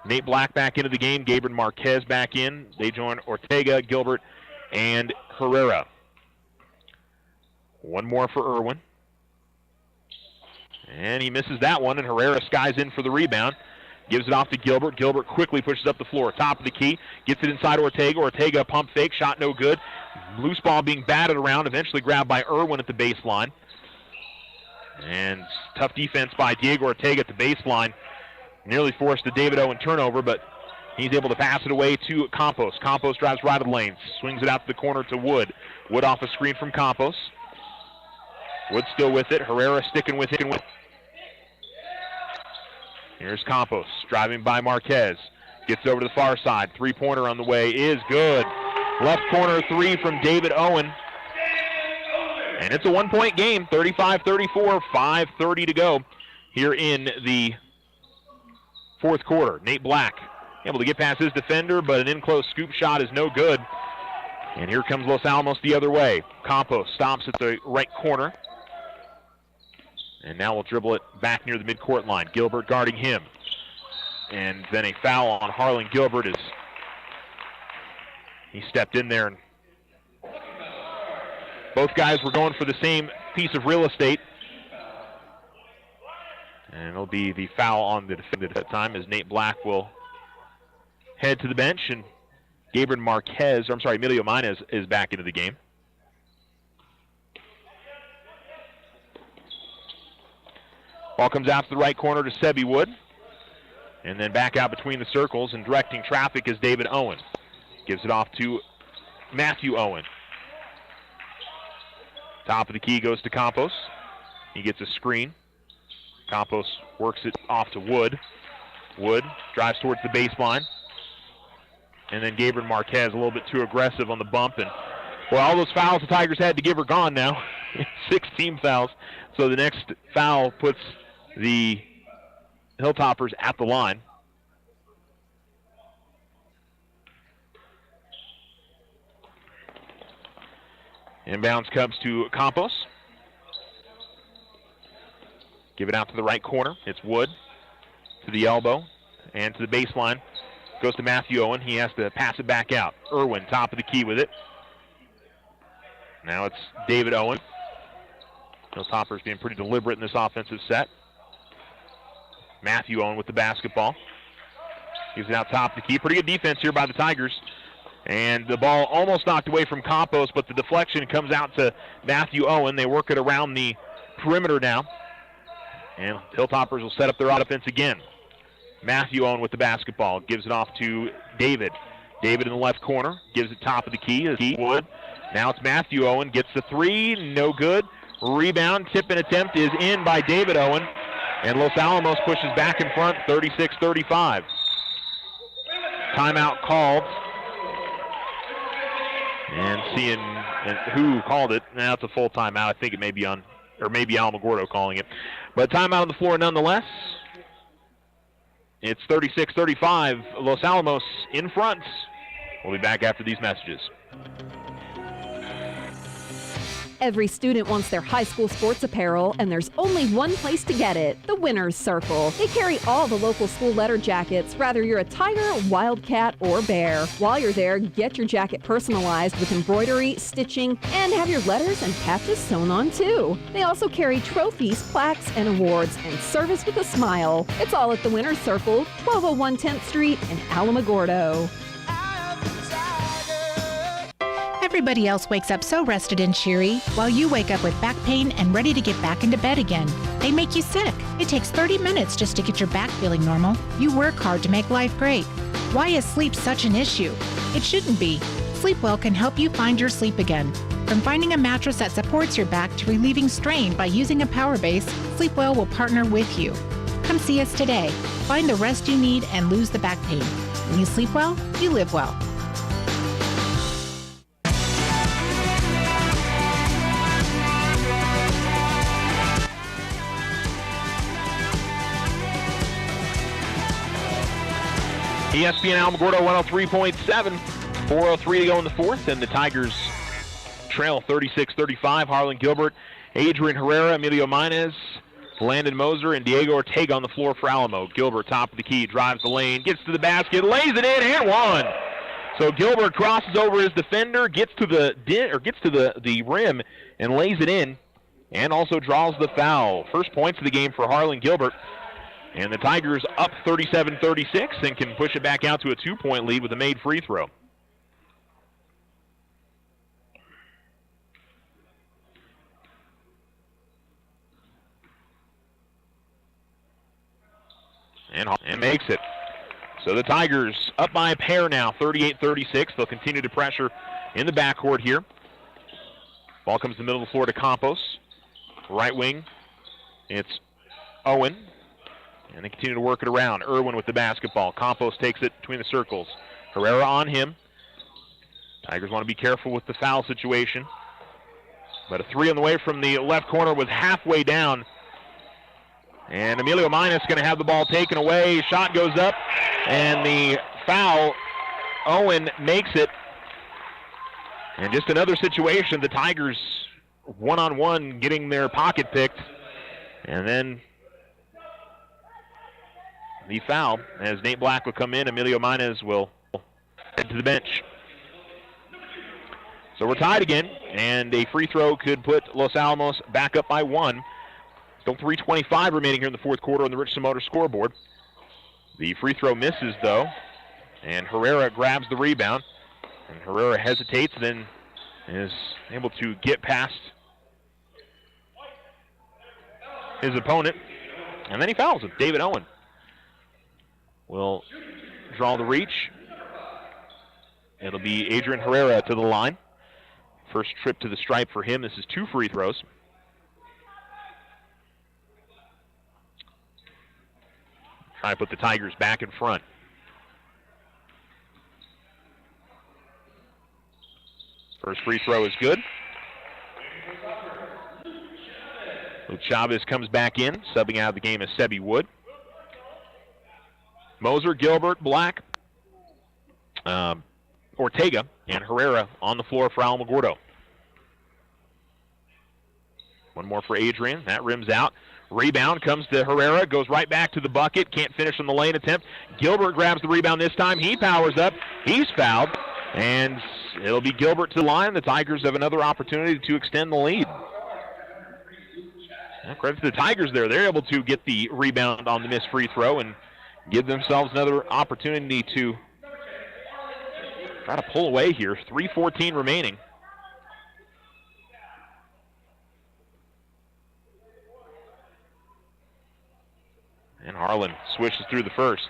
F: Nate Black back into the game. Gabriel Marquez back in. They join Ortega, Gilbert, and Herrera. One more for Irwin. And he misses that one, and Herrera skies in for the rebound. Gives it off to Gilbert. Gilbert quickly pushes up the floor. Top of the key. Gets it inside Ortega. Ortega pump fake. Shot no good. Loose ball being batted around. Eventually grabbed by Irwin at the baseline. And tough defense by Diego Ortega at the baseline. Nearly forced the David Owen turnover, but he's able to pass it away to Campos. Campos drives right of the lane. Swings it out to the corner to Wood. Wood off a screen from Campos. Wood still with it. Herrera sticking with it. Here's Campos driving by Marquez. Gets over to the far side. Three-pointer on the way is good. Left corner three from David Owen. And it's a one-point game, 35-34, 5:30 to go here in the fourth quarter. Nate Black able to get past his defender, but an in-close scoop shot is no good. And here comes Los Alamos the other way. Campos stops at the right corner. And now we'll dribble it back near the midcourt line. Gilbert guarding him. And then a foul on Harlan Gilbert as he stepped in there. And both guys were going for the same piece of real estate. And it'll be the foul on the defender at that time as Nate Black will head to the bench. And Emilio Minez is back into the game. Ball comes out to the right corner to Sebi Wood. And then back out between the circles and directing traffic is David Owen. Gives it off to Matthew Owen. Top of the key goes to Campos. He gets a screen. Campos works it off to Wood. Wood drives towards the baseline. And then Gabriel Marquez a little bit too aggressive on the bump. And, well, all those fouls the Tigers had to give are gone now. 6 team fouls. So the next foul puts the Hilltoppers at the line. Inbounds comes to Campos. Give it out to the right corner. It's Wood to the elbow and to the baseline. Goes to Matthew Owen. He has to pass it back out. Irwin, top of the key with it. Now it's David Owen. Hilltoppers being pretty deliberate in this offensive set. Matthew Owen with the basketball. Gives it out top of the key. Pretty good defense here by the Tigers. And the ball almost knocked away from Campos, but the deflection comes out to Matthew Owen. They work it around the perimeter now. And Hilltoppers will set up their offense again. Matthew Owen with the basketball. Gives it off to David. David in the left corner. Gives it top of the key. Wood. Now it's Matthew Owen. Gets the three. No good. Rebound. Tip and attempt is in by David Owen. And Los Alamos pushes back in front, 36-35. Timeout called. And seeing who called it. Now it's a full timeout. I think it may be maybe Alamogordo calling it. But timeout on the floor nonetheless. It's 36-35. Los Alamos in front. We'll be back after these messages.
J: Every student wants their high school sports apparel, and there's only one place to get it, the Winner's Circle. They carry all the local school letter jackets, whether you're a Tiger, Wildcat, or Bear. While you're there, get your jacket personalized with embroidery, stitching, and have your letters and patches sewn on too. They also carry trophies, plaques, and awards, and service with a smile. It's all at the Winner's Circle, 1201 10th Street in Alamogordo.
K: Everybody else wakes up so rested and cheery, while you wake up with back pain and ready to get back into bed again. They make you sick. It takes 30 minutes just to get your back feeling normal. You work hard to make life great. Why is sleep such an issue? It shouldn't be. Sleepwell can help you find your sleep again. From finding a mattress that supports your back to relieving strain by using a power base, Sleepwell will partner with you. Come see us today. Find the rest you need and lose the back pain. When you sleep well, you live well.
F: ESPN Alamogordo 103.7. 4:03 to go in the fourth, and the Tigers trail 36-35. Harlan Gilbert, Adrian Herrera, Emilio Minez, Landon Moser and Diego Ortega on the floor for Alamo. Gilbert, top of the key, drives the lane, gets to the basket, lays it in, and one. So Gilbert crosses over his defender, gets to the rim, and lays it in, and also draws the foul. First points of the game for Harlan Gilbert. And the Tigers up 37-36 and can push it back out to a 2-point lead with a made free throw. And makes it. So the Tigers up by a pair now, 38-36. They'll continue to pressure in the backcourt here. Ball comes to the middle of the floor to Campos. Right wing, it's Owen. And they continue to work it around. Irwin with the basketball. Campos takes it between the circles. Herrera on him. Tigers want to be careful with the foul situation. But a three on the way from the left corner was halfway down. And Emilio Minas going to have the ball taken away. Shot goes up, and the foul, Owen makes it. And just another situation, the Tigers one-on-one getting their pocket picked. And then the foul, as Nate Black will come in, Emilio Minas will head to the bench. So we're tied again, and a free throw could put Los Alamos back up by one. Still 3:25 remaining here in the fourth quarter on the Richardson Motor scoreboard. The free throw misses, though, and Herrera grabs the rebound. And Herrera hesitates, then is able to get past his opponent, and then he fouls him. David Owen will draw the reach. It'll be Adrian Herrera to the line. First trip to the stripe for him. This is 2 free throws. Try to put the Tigers back in front. First free throw is good. Luke Chavez comes back in, subbing out of the game as Sebi Wood. Moser, Gilbert, Black, Ortega, and Herrera on the floor for Alamogordo. One more for Adrian. That rims out. Rebound comes to Herrera, goes right back to the bucket. Can't finish on the lane attempt. Gilbert grabs the rebound this time. He powers up. He's fouled. And it'll be Gilbert to the line. The Tigers have another opportunity to extend the lead. Well, credit to the Tigers there. They're able to get the rebound on the missed free throw and give themselves another opportunity to try to pull away here. 3:14 remaining. And Harlan swishes through the first.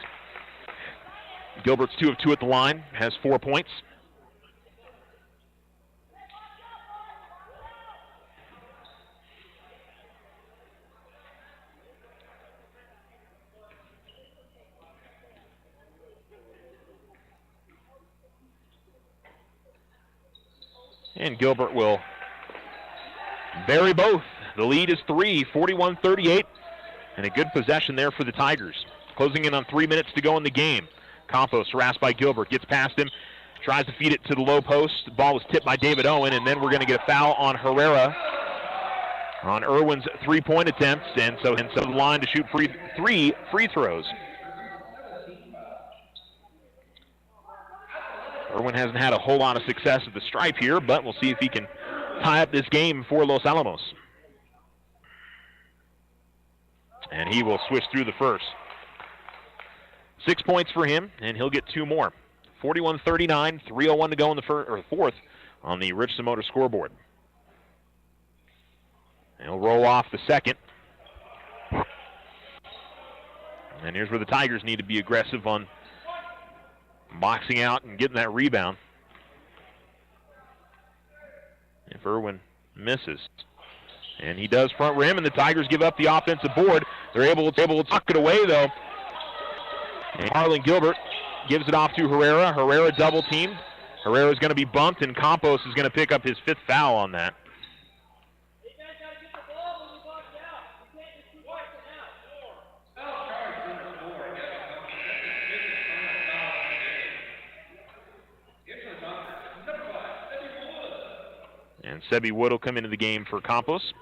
F: Gilbert's 2 of 2 at the line, has 4 points. And Gilbert will bury both. The lead is 3, 41-38. And a good possession there for the Tigers. Closing in on 3 minutes to go in the game. Campos harassed by Gilbert, gets past him, tries to feed it to the low post. The ball was tipped by David Owen, and then we're going to get a foul on Herrera on Irwin's three-point attempts, and so the line to shoot three free throws. Irwin hasn't had a whole lot of success at the stripe here, but we'll see if he can tie up this game for Los Alamos. And he will switch through the first. 6 points for him, and he'll get 2 more. 41-39, 3:01 to go in the fourth on the Richardson Motor scoreboard. And he'll roll off the second. And here's where the Tigers need to be aggressive on boxing out and getting that rebound. If Irwin misses. And he does front rim, and the Tigers give up the offensive board. They're able to tuck it away, though. And Harlan Gilbert gives it off to Herrera. Herrera double teamed. Herrera's going to be bumped, and Campos is going to pick up his 5th foul on that. And Sebi Wood will come into the game for Campos.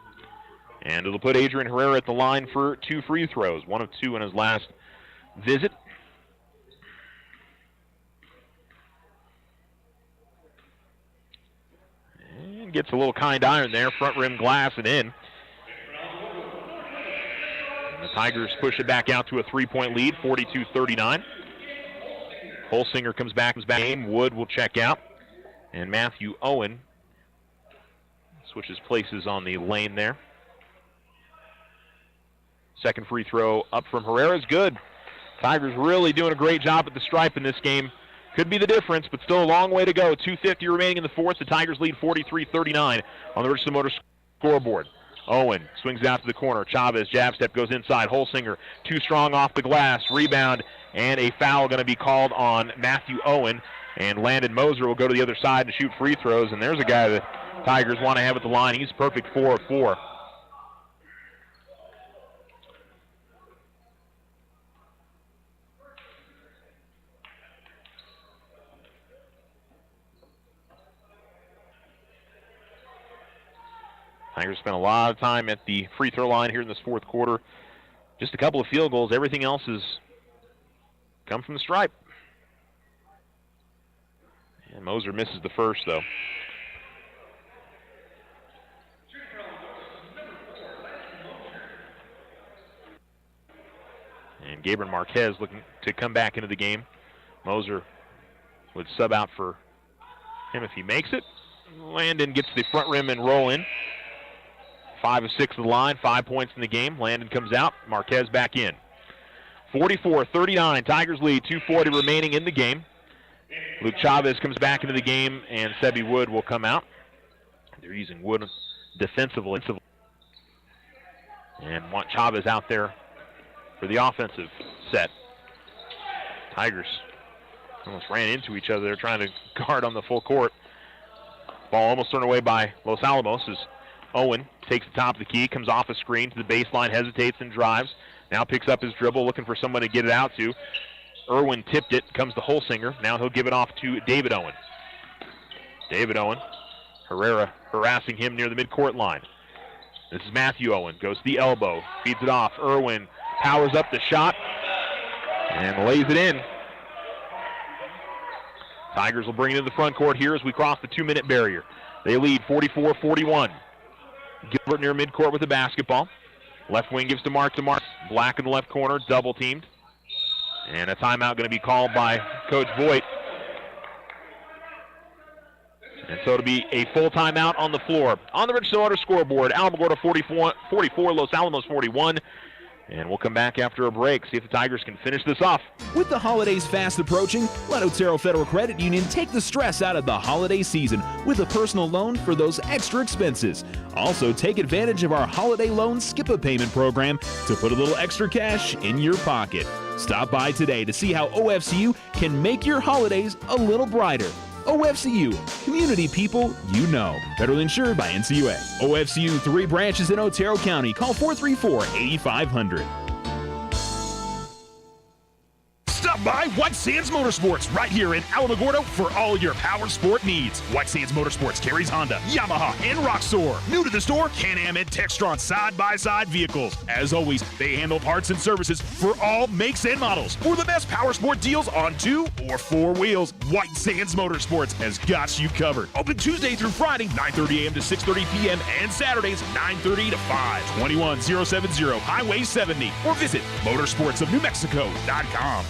F: And it'll put Adrian Herrera at the line for 2 free throws, 1 of 2 in his last visit. And gets a little kind iron there, front rim glass and in. And the Tigers push it back out to a 3-point lead, 42-39. Holsinger comes back. Wood will check out. And Matthew Owen switches places on the lane there. Second free throw up from Herrera is good. Tigers really doing a great job at the stripe in this game. Could be the difference, but still a long way to go. 2:50 remaining in the fourth. The Tigers lead 43-39 on the Richardson Motor scoreboard. Owen swings out to the corner. Chavez, jab step, goes inside. Holsinger, too strong off the glass. Rebound, and a foul going to be called on Matthew Owen. And Landon Moser will go to the other side and shoot free throws. And there's a guy the Tigers want to have at the line. He's perfect 4 of 4. Tigers spent a lot of time at the free throw line here in this fourth quarter. Just a couple of field goals. Everything else has come from the stripe. And Moser misses the first, though. And Gabriel Marquez looking to come back into the game. Moser would sub out for him if he makes it. Landon gets the front rim and roll in. 5 of 6 of the line, 5 points in the game. Landon comes out, Marquez back in. 44-39, Tigers lead, 2:40 remaining in the game. Luke Chavez comes back into the game, and Sebi Wood will come out. They're using Wood defensively. And want Chavez out there for the offensive set. Tigers almost ran into each other. They're trying to guard on the full court. Ball almost thrown away by Los Alamos as Owen takes the top of the key, comes off a screen to the baseline, hesitates and drives. Now picks up his dribble, looking for someone to get it out to. Irwin tipped it, comes to Holsinger. Now he'll give it off to David Owen. David Owen, Herrera harassing him near the midcourt line. This is Matthew Owen, goes to the elbow, feeds it off. Irwin powers up the shot and lays it in. Tigers will bring it into the front court here as we cross the 2-minute barrier. They lead 44-41. Gilbert near midcourt with the basketball. Left wing gives to Mark. Black in the left corner, double teamed. And a timeout going to be called by Coach Voigt. And so it'll be a full timeout on the floor. On the Richardson Motor scoreboard, Alamogordo 44, Los Alamos 41. And we'll come back after a break, see if the Tigers can finish this off.
L: With the holidays fast approaching, let Otero Federal Credit Union take the stress out of the holiday season with a personal loan for those extra expenses. Also, take advantage of our holiday loan skip-a-payment program to put a little extra cash in your pocket. Stop by today to see how OFCU can make your holidays a little brighter. OFCU, community people you know. Federally insured by NCUA. OFCU, 3 branches in Otero County. Call 434-8500.
E: Stop by White Sands Motorsports right here in Alamogordo for all your power sport needs. White Sands Motorsports carries Honda, Yamaha, and Roxor. New to the store, Can-Am and Textron side-by-side vehicles. As always, they handle parts and services for all makes and models. For the best power sport deals on 2 or 4 wheels, White Sands Motorsports has got you covered. Open Tuesday through Friday, 9:30 a.m. to 6:30 p.m. and Saturdays, 9:30 to 5. 21070 Highway 70 or visit motorsportsofnewmexico.com.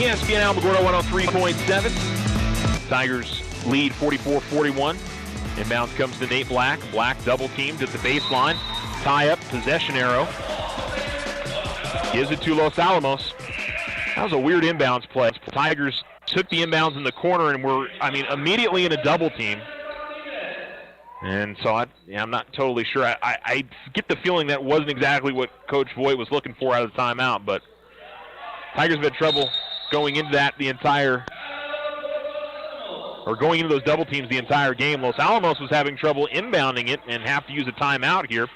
F: ESPN Alamogordo 103.7. Tigers lead 44-41. Inbounds comes to Nate Black. Black double teamed at the baseline. Tie up, possession arrow. Gives it to Los Alamos. That was a weird inbounds play. Tigers took the inbounds in the corner and were, immediately in a double team. And so I'm not totally sure. I get the feeling that wasn't exactly what Coach Voigt was looking for out of the timeout, but Tigers have had trouble going into going into those double teams the entire game. Los Alamos was having trouble inbounding it and have to use a timeout here.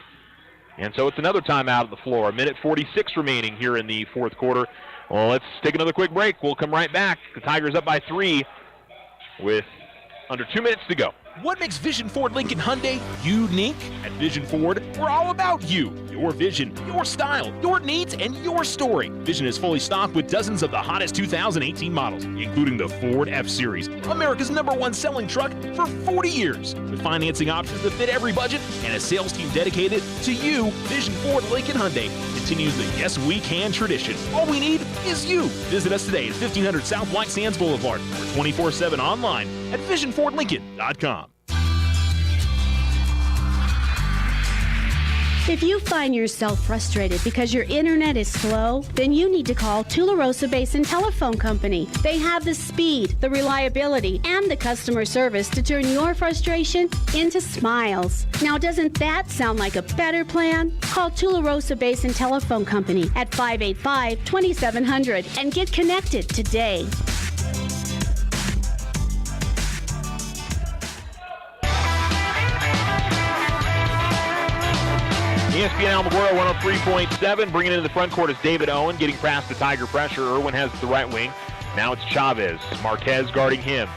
F: And so it's another timeout at the floor. 1:46 remaining here in the fourth quarter. Well, let's take another quick break. We'll come right back. The Tigers up by 3 with under 2 minutes to go.
E: What makes Vision Ford Lincoln Hyundai unique? At Vision Ford, we're all about you, your vision, your style, your needs, and your story. Vision is fully stocked with dozens of the hottest 2018 models, including the Ford F-Series, America's #1 selling truck for 40 years. With financing options that fit every budget and a sales team dedicated to you, Vision Ford Lincoln Hyundai continues the Yes We Can tradition. All we need is you. Visit us today at 1500 South White Sands Boulevard or 24/7 online at visionfordlincoln.com.
G: If you find yourself frustrated because your internet is slow, then you need to call Tularosa Basin Telephone Company. They have the speed, the reliability, and the customer service to turn your frustration into smiles. Now, doesn't that sound like a better plan? Call Tularosa Basin Telephone Company at 585-2700 and get connected today.
F: ESPN Alamogordo 103.7. Bringing it into the front court is David Owen, getting past the Tiger pressure. Irwin has the right wing. Now it's Chavez. Marquez guarding him.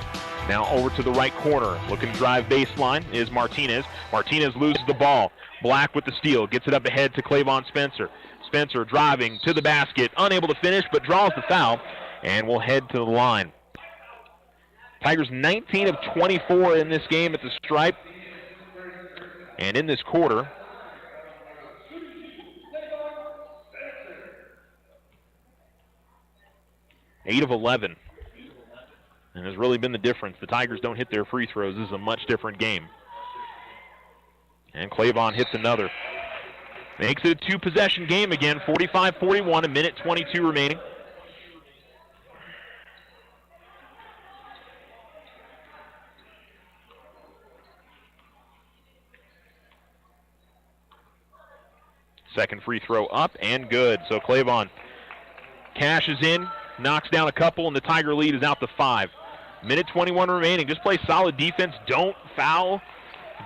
F: Now over to the right corner. Looking to drive baseline is Martinez. Martinez loses the ball. Black with the steal. Gets it up ahead to Clavon Spencer. Spencer driving to the basket. Unable to finish, but draws the foul. And will head to the line. Tigers 19 of 24 in this game at the stripe. And in this quarter, 8 of 11. And has really been the difference. The Tigers don't hit their free throws. This is a much different game. And Clavon hits another. Makes it a two-possession game again. 45-41, a minute 22 remaining. Second free throw up and good. So Clavon cashes in. Knocks down a couple, and the Tiger lead is out to 5. Minute 21 remaining. Just play solid defense. Don't foul.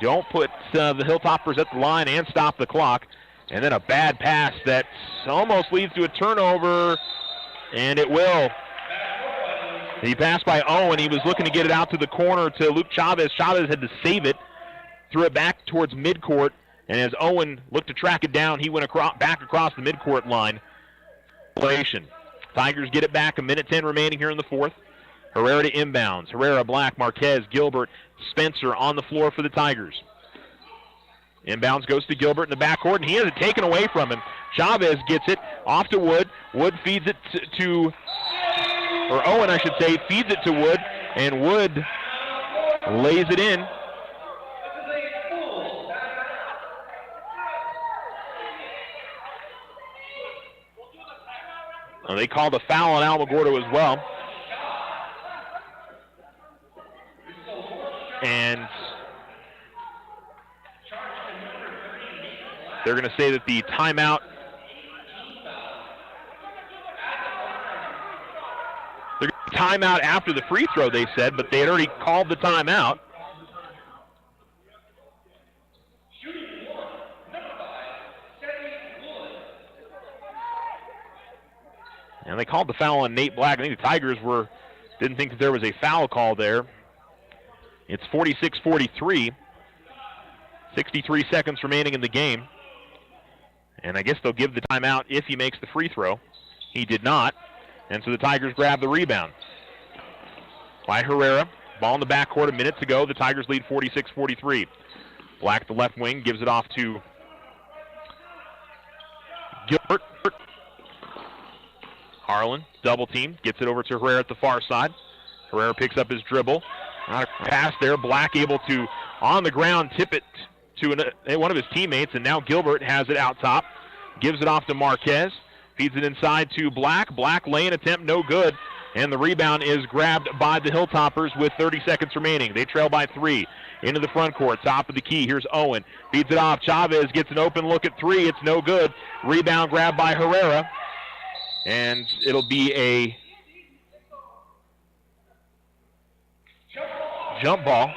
F: Don't put the Hilltoppers at the line and stop the clock. And then a bad pass that almost leads to a turnover, and it will. He passed by Owen. He was looking to get it out to the corner to Luke Chavez. Chavez had to save it, threw it back towards midcourt, and as Owen looked to track it down, he went back across the midcourt line. Tigers get it back, a minute 10 remaining here in the fourth. Herrera to inbounds. Herrera, Black, Marquez, Gilbert, Spencer on the floor for the Tigers. Inbounds goes to Gilbert in the backcourt, and he has it taken away from him. Chavez gets it off to Wood. Wood feeds it or Owen, I should say, feeds it to Wood, and Wood lays it in. They called a foul on Alamogordo as well. And they're going to say that the timeout after the free throw, they said, but they had already called the timeout. And they called the foul on Nate Black. I think the Tigers didn't think that there was a foul call there. It's 46-43. 63 seconds remaining in the game. And I guess they'll give the timeout if he makes the free throw. He did not. And so the Tigers grab the rebound. By Herrera. Ball in the backcourt, a minute to go. The Tigers lead 46-43. Black, the left wing, gives it off to Gilbert. Harlan, double team, gets it over to Herrera at the far side. Herrera picks up his dribble. Not a pass there. Black able to, on the ground, tip it to one of his teammates, and now Gilbert has it out top. Gives it off to Marquez. Feeds it inside to Black. Black lane attempt, no good. And the rebound is grabbed by the Hilltoppers with 30 seconds remaining. They trail by 3. Into the front court, top of the key. Here's Owen. Feeds it off. Chavez gets an open look at 3. It's no good. Rebound grabbed by Herrera. And it'll be a jump ball.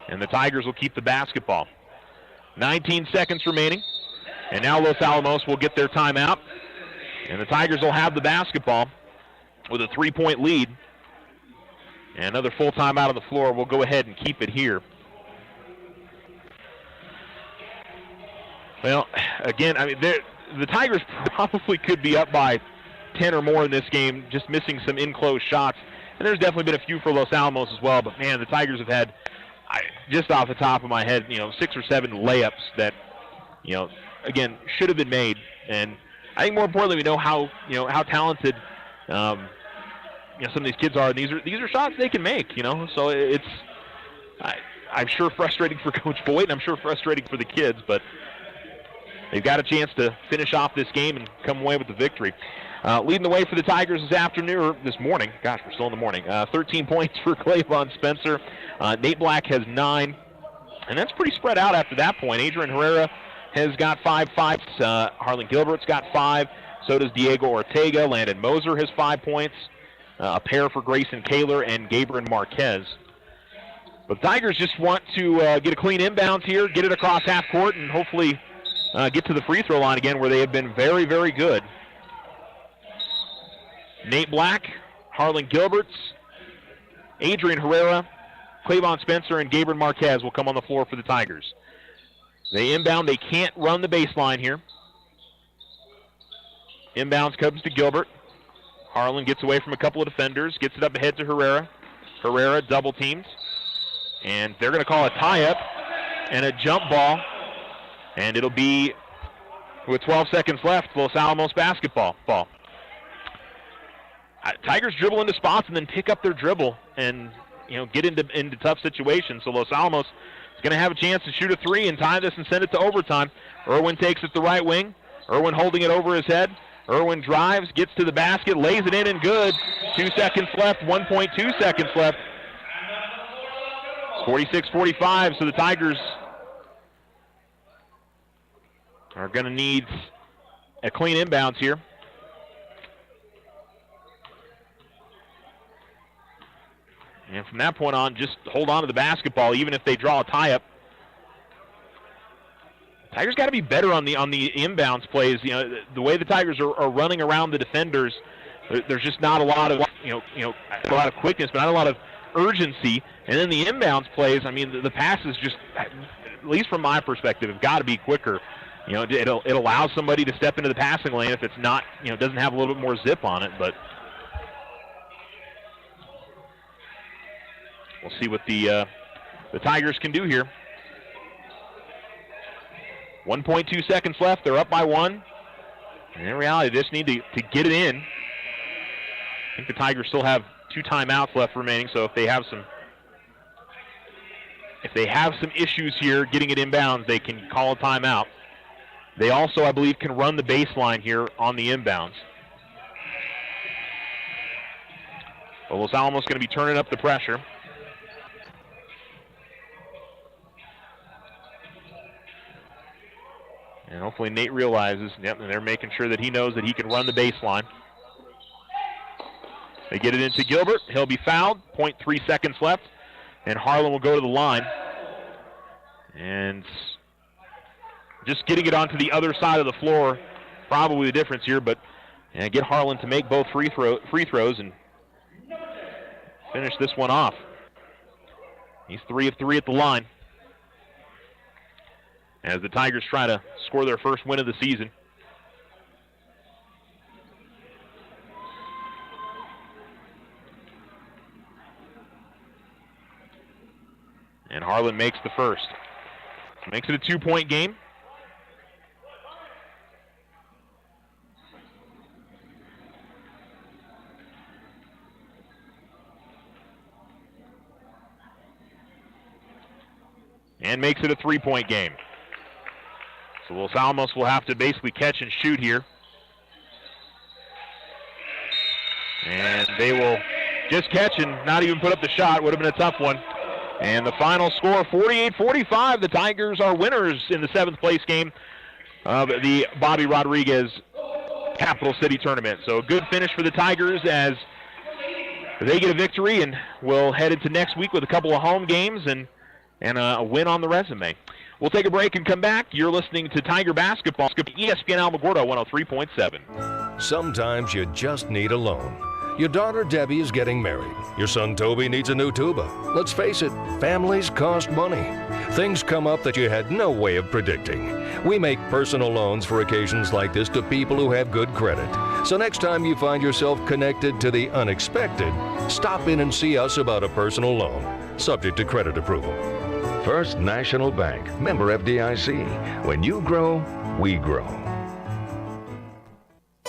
F: And the Tigers will keep the basketball. 19 seconds remaining. And now Los Alamos will get their timeout. And the Tigers will have the basketball with a 3-point lead. And another full timeout on the floor. We'll go ahead and keep it here. Well, again, I mean, the Tigers probably could be up by 10 or more in this game, just missing some in-close shots. And there's definitely been a few for Los Alamos as well. But, man, the Tigers have had, just off the top of my head, 6 or 7 layups that, again, should have been made. And I think more importantly, we know how talented some of these kids are. And these are shots they can make, So it's, I'm sure frustrating for Coach Boyd, and I'm sure frustrating for the kids, but they've got a chance to finish off this game and come away with the victory. Leading the way for the Tigers this morning. Gosh, we're still in the morning. 13 points for Clavon Spencer. Nate Black has 9. And that's pretty spread out after that point. Adrian Herrera has got 5. Harlan Gilbert's got 5. So does Diego Ortega. Landon Moser has 5 points. A pair for Grayson Kaler and Gabriel Marquez. But the Tigers just want to get a clean inbounds here, get it across half court, and hopefully get to the free throw line again, where they have been very, very good. Nate Black, Harlan Gilberts, Adrian Herrera, Clavon Spencer, and Gabriel Marquez will come on the floor for the Tigers. They inbound. They can't run the baseline here. Inbounds comes to Gilbert. Harlan gets away from a couple of defenders, gets it up ahead to Herrera. Herrera double teams. And they're going to call a tie-up and a jump ball. And it'll be, with 12 seconds left, Los Alamos basketball. Tigers dribble into spots and then pick up their dribble and get into tough situations. So Los Alamos is going to have a chance to shoot a 3 and tie this and send it to overtime. Irwin takes it the right wing. Irwin holding it over his head. Irwin drives, gets to the basket, lays it in and good. 2 seconds left, 1.2 seconds left. 46-45, so the Tigers are going to need a clean inbounds here. And from that point on, just hold on to the basketball, even if they draw a tie-up. Tigers got to be better on the inbounds plays. The way the Tigers are running around the defenders, there's just not a lot of a lot of quickness, but not a lot of urgency. And then the inbounds plays, I mean, the passes just, at least from my perspective, have got to be quicker. It allows somebody to step into the passing lane if it's not, doesn't have a little bit more zip on it. But we'll see what the Tigers can do here. 1.2 seconds left. They're up by 1. And in reality, they just need to get it in. I think the Tigers still have 2 timeouts left remaining, so if they have some issues here getting it inbounds, they can call a timeout. They also, I believe, can run the baseline here on the inbounds. But Los Alamos going to be turning up the pressure. And hopefully Nate realizes, and they're making sure that he knows that he can run the baseline. They get it into Gilbert. He'll be fouled. 0.3 seconds left. And Harlan will go to the line. And just getting it onto the other side of the floor, probably the difference here. But get Harlan to make both free throws and finish this one off. He's 3 of 3 at the line, as the Tigers try to score their first win of the season. And Harlan makes the first. Makes it a 2-point game. And makes it a 3-point game. So Los Alamos will have to basically catch and shoot here. And they will just catch and not even put up the shot. Would have been a tough one. And the final score, 48-45. The Tigers are winners in the 7th place game of the Bobby Rodriguez Capital City Tournament. So a good finish for the Tigers as they get a victory, and we'll head into next week with a couple of home games and a win on the resume. We'll take a break and come back. You're listening to Tiger Basketball, ESPN Alamogordo 103.7.
H: Sometimes you just need a loan. Your daughter Debbie is getting married. Your son Toby needs a new tuba. Let's face it, families cost money. Things come up that you had no way of predicting. We make personal loans for occasions like this to people who have good credit. So next time you find yourself connected to the unexpected, stop in and see us about a personal loan, subject to credit approval. First National Bank, member FDIC. When you grow, we grow.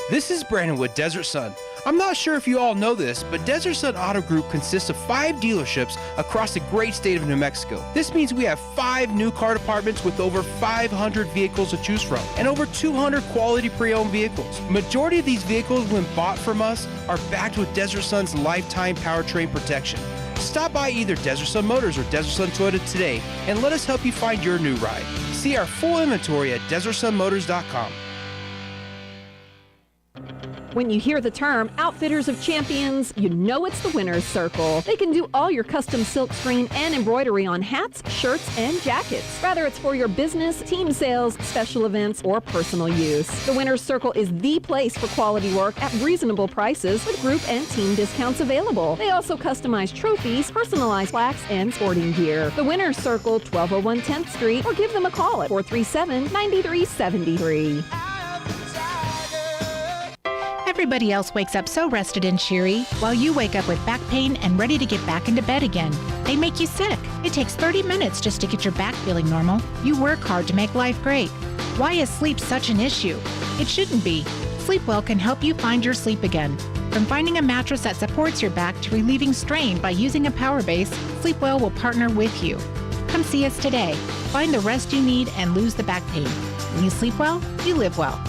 I: This is Brandon with Desert Sun. I'm not sure if you all know this, but Desert Sun Auto Group consists of 5 dealerships across the great state of New Mexico. This means we have 5 new car departments with over 500 vehicles to choose from and over 200 quality pre-owned vehicles. Majority of these vehicles, when bought from us, are backed with Desert Sun's lifetime powertrain protection. Stop by either Desert Sun Motors or Desert Sun Toyota today and let us help you find your new ride. See our full inventory at DesertSunMotors.com.
J: When you hear the term Outfitters of Champions, you know it's the Winner's Circle. They can do all your custom silkscreen and embroidery on hats, shirts, and jackets. Whether it's for your business, team sales, special events, or personal use. The Winner's Circle is the place for quality work at reasonable prices with group and team discounts available. They also customize trophies, personalized plaques, and sporting gear. The Winner's Circle, 1201 10th Street, or give them a call at 437-9373.
K: Everybody else wakes up so rested and cheery, while you wake up with back pain and ready to get back into bed again. They make you sick. It takes 30 minutes just to get your back feeling normal. You work hard to make life great. Why is sleep such an issue? It shouldn't be. Sleepwell can help you find your sleep again. From finding a mattress that supports your back to relieving strain by using a power base, Sleepwell will partner with you. Come see us today. Find the rest you need and lose the back pain. When you sleep well, you live well.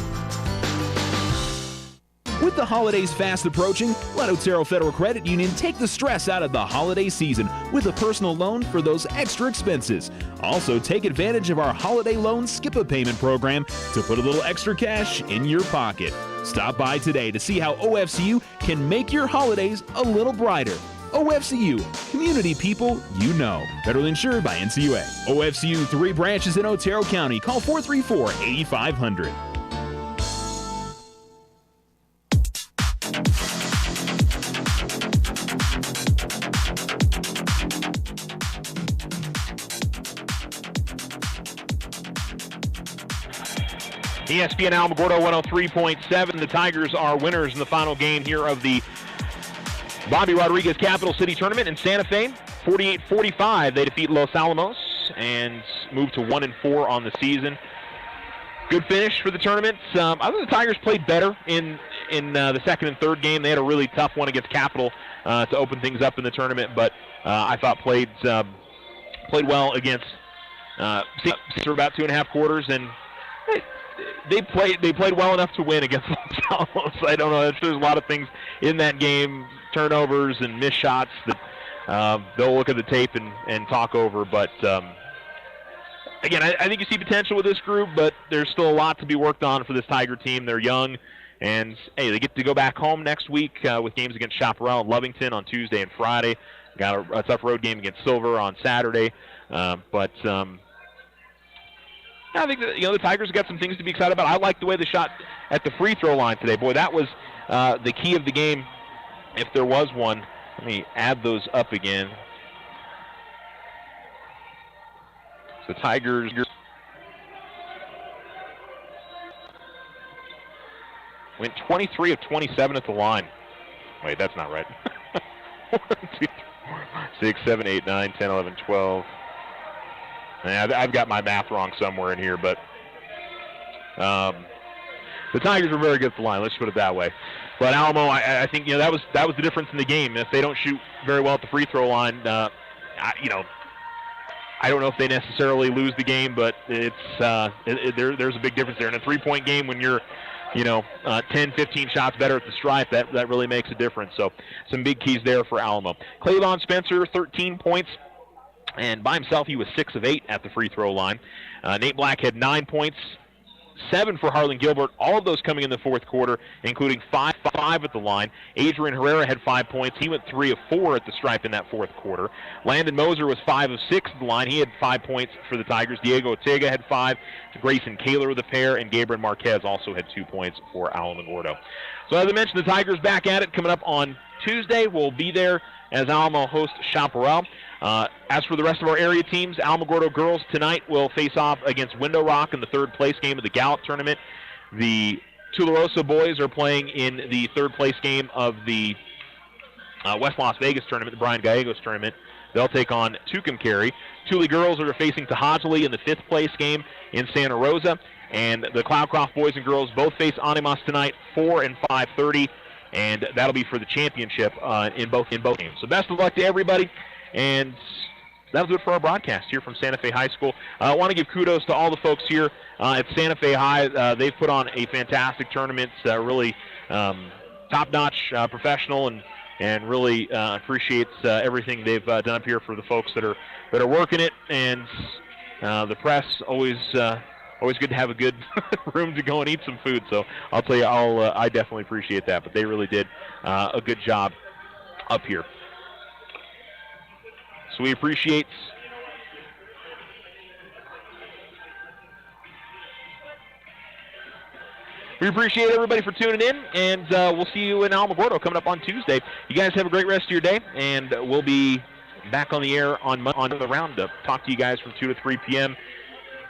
L: With the holidays fast approaching, let Otero Federal Credit Union take the stress out of the holiday season with a personal loan for those extra expenses. Also, take advantage of our holiday loan skip-a-payment program to put a little extra cash in your pocket. Stop by today to see how OFCU can make your holidays a little brighter. OFCU, community people you know. Federally insured by NCUA. OFCU 3 branches in Otero County. Call 434-8500.
F: ESPN Alamogordo 103.7. The Tigers are winners in the final game here of the Bobby Rodriguez Capital City Tournament in Santa Fe. 48-45, they defeat Los Alamos and move to 1-4 on the season. Good finish for the tournament. I think the Tigers played better in the second and third game. They had a really tough one against Capital to open things up in the tournament, but I thought played well against for about 2.5 quarters, and they played well enough to win against Los Alamos. I don't know. There's a lot of things in that game, turnovers and missed shots that they'll look at the tape and talk over. But again, I think you see potential with this group, but there's still a lot to be worked on for this Tiger team. They're young, and hey, they get to go back home next week with games against Chaparral and Lovington on Tuesday and Friday. Got a tough road game against Silver on Saturday, but I think that, the Tigers got some things to be excited about. I like the way they shot at the free throw line today. Boy, that was the key of the game, if there was one. Let me add those up again. So Tigers went 23 of 27 at the line. Wait, that's not right. 1, 2, 3, 6, 7, 8, 9, 10, 11, 12. I've got my math wrong somewhere in here, but the Tigers were very good at the line. Let's put it that way. But Alamo, I think that was the difference in the game. If they don't shoot very well at the free throw line, I don't know if they necessarily lose the game, but there's a big difference there. In a 3-point game, when you're 10, 15 shots better at the stripe, that really makes a difference. So some big keys there for Alamo. Clayvon Spencer, 13 points. And by himself, he was 6 of 8 at the free throw line. Nate Black had 9 points, 7 for Harlan Gilbert, all of those coming in the fourth quarter, including 5 at the line. Adrian Herrera had 5 points. He went 3 of 4 at the stripe in that fourth quarter. Landon Moser was 5 of 6 at the line. He had 5 points for the Tigers. Diego Ortega had 5. Grayson Kaler with a pair, and Gabriel Marquez also had 2 points for Alamogordo. So as I mentioned, the Tigers back at it, coming up on Tuesday. We'll be there as Alamo hosts Chaparral. As for the rest of our area teams, Alamogordo girls tonight will face off against Window Rock in the third-place game of the Gallup tournament. The Tularosa boys are playing in the third-place game of the West Las Vegas tournament, the Brian Gallegos tournament. They'll take on Tucumcari. Tule girls are facing Tohajali in the fifth-place game in Santa Rosa. And the Cloudcroft boys and girls both face Animas tonight, 4 and 5:30, and that'll be for the championship in both games. So best of luck to everybody, and that'll do it for our broadcast here from Santa Fe High School. I want to give kudos to all the folks here at Santa Fe High. They've put on a fantastic tournament, really top-notch, professional, and really appreciates everything they've done up here for the folks that are working it, and the press always good to have a good room to go and eat some food. So I'll tell you, I definitely appreciate that. But they really did a good job up here. So we appreciate everybody for tuning in, and we'll see you in Alamogordo coming up on Tuesday. You guys have a great rest of your day, and we'll be back on the air on the Roundup. Talk to you guys from 2 to 3 p.m.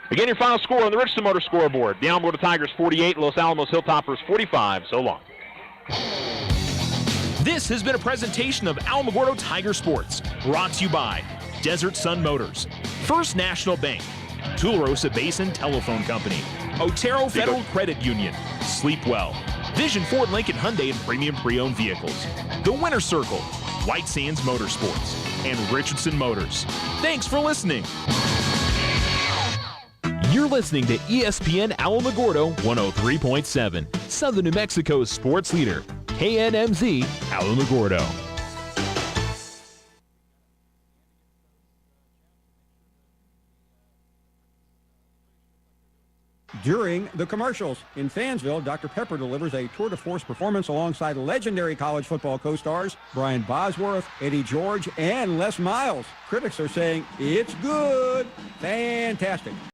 F: Again, your final score on the Richardson Motor scoreboard. The Alamogordo Tigers 48, Los Alamos Hilltoppers 45. So long.
E: This has been a presentation of Alamogordo Tiger Sports, brought to you by Desert Sun Motors, First National Bank, Tularosa Basin Telephone Company, Otero Federal Credit Union, Sleep Well, Vision Ford Lincoln Hyundai and Premium Pre-Owned Vehicles, The Winter Circle, White Sands Motorsports, and Richardson Motors. Thanks for listening. You're listening to ESPN Alamogordo 103.7, Southern New Mexico's sports leader, KNMZ Alamogordo.
M: During the commercials. In Fansville, Dr. Pepper delivers a tour de force performance alongside legendary college football co-stars Brian Bosworth, Eddie George, and Les Miles. Critics are saying it's good. Fantastic.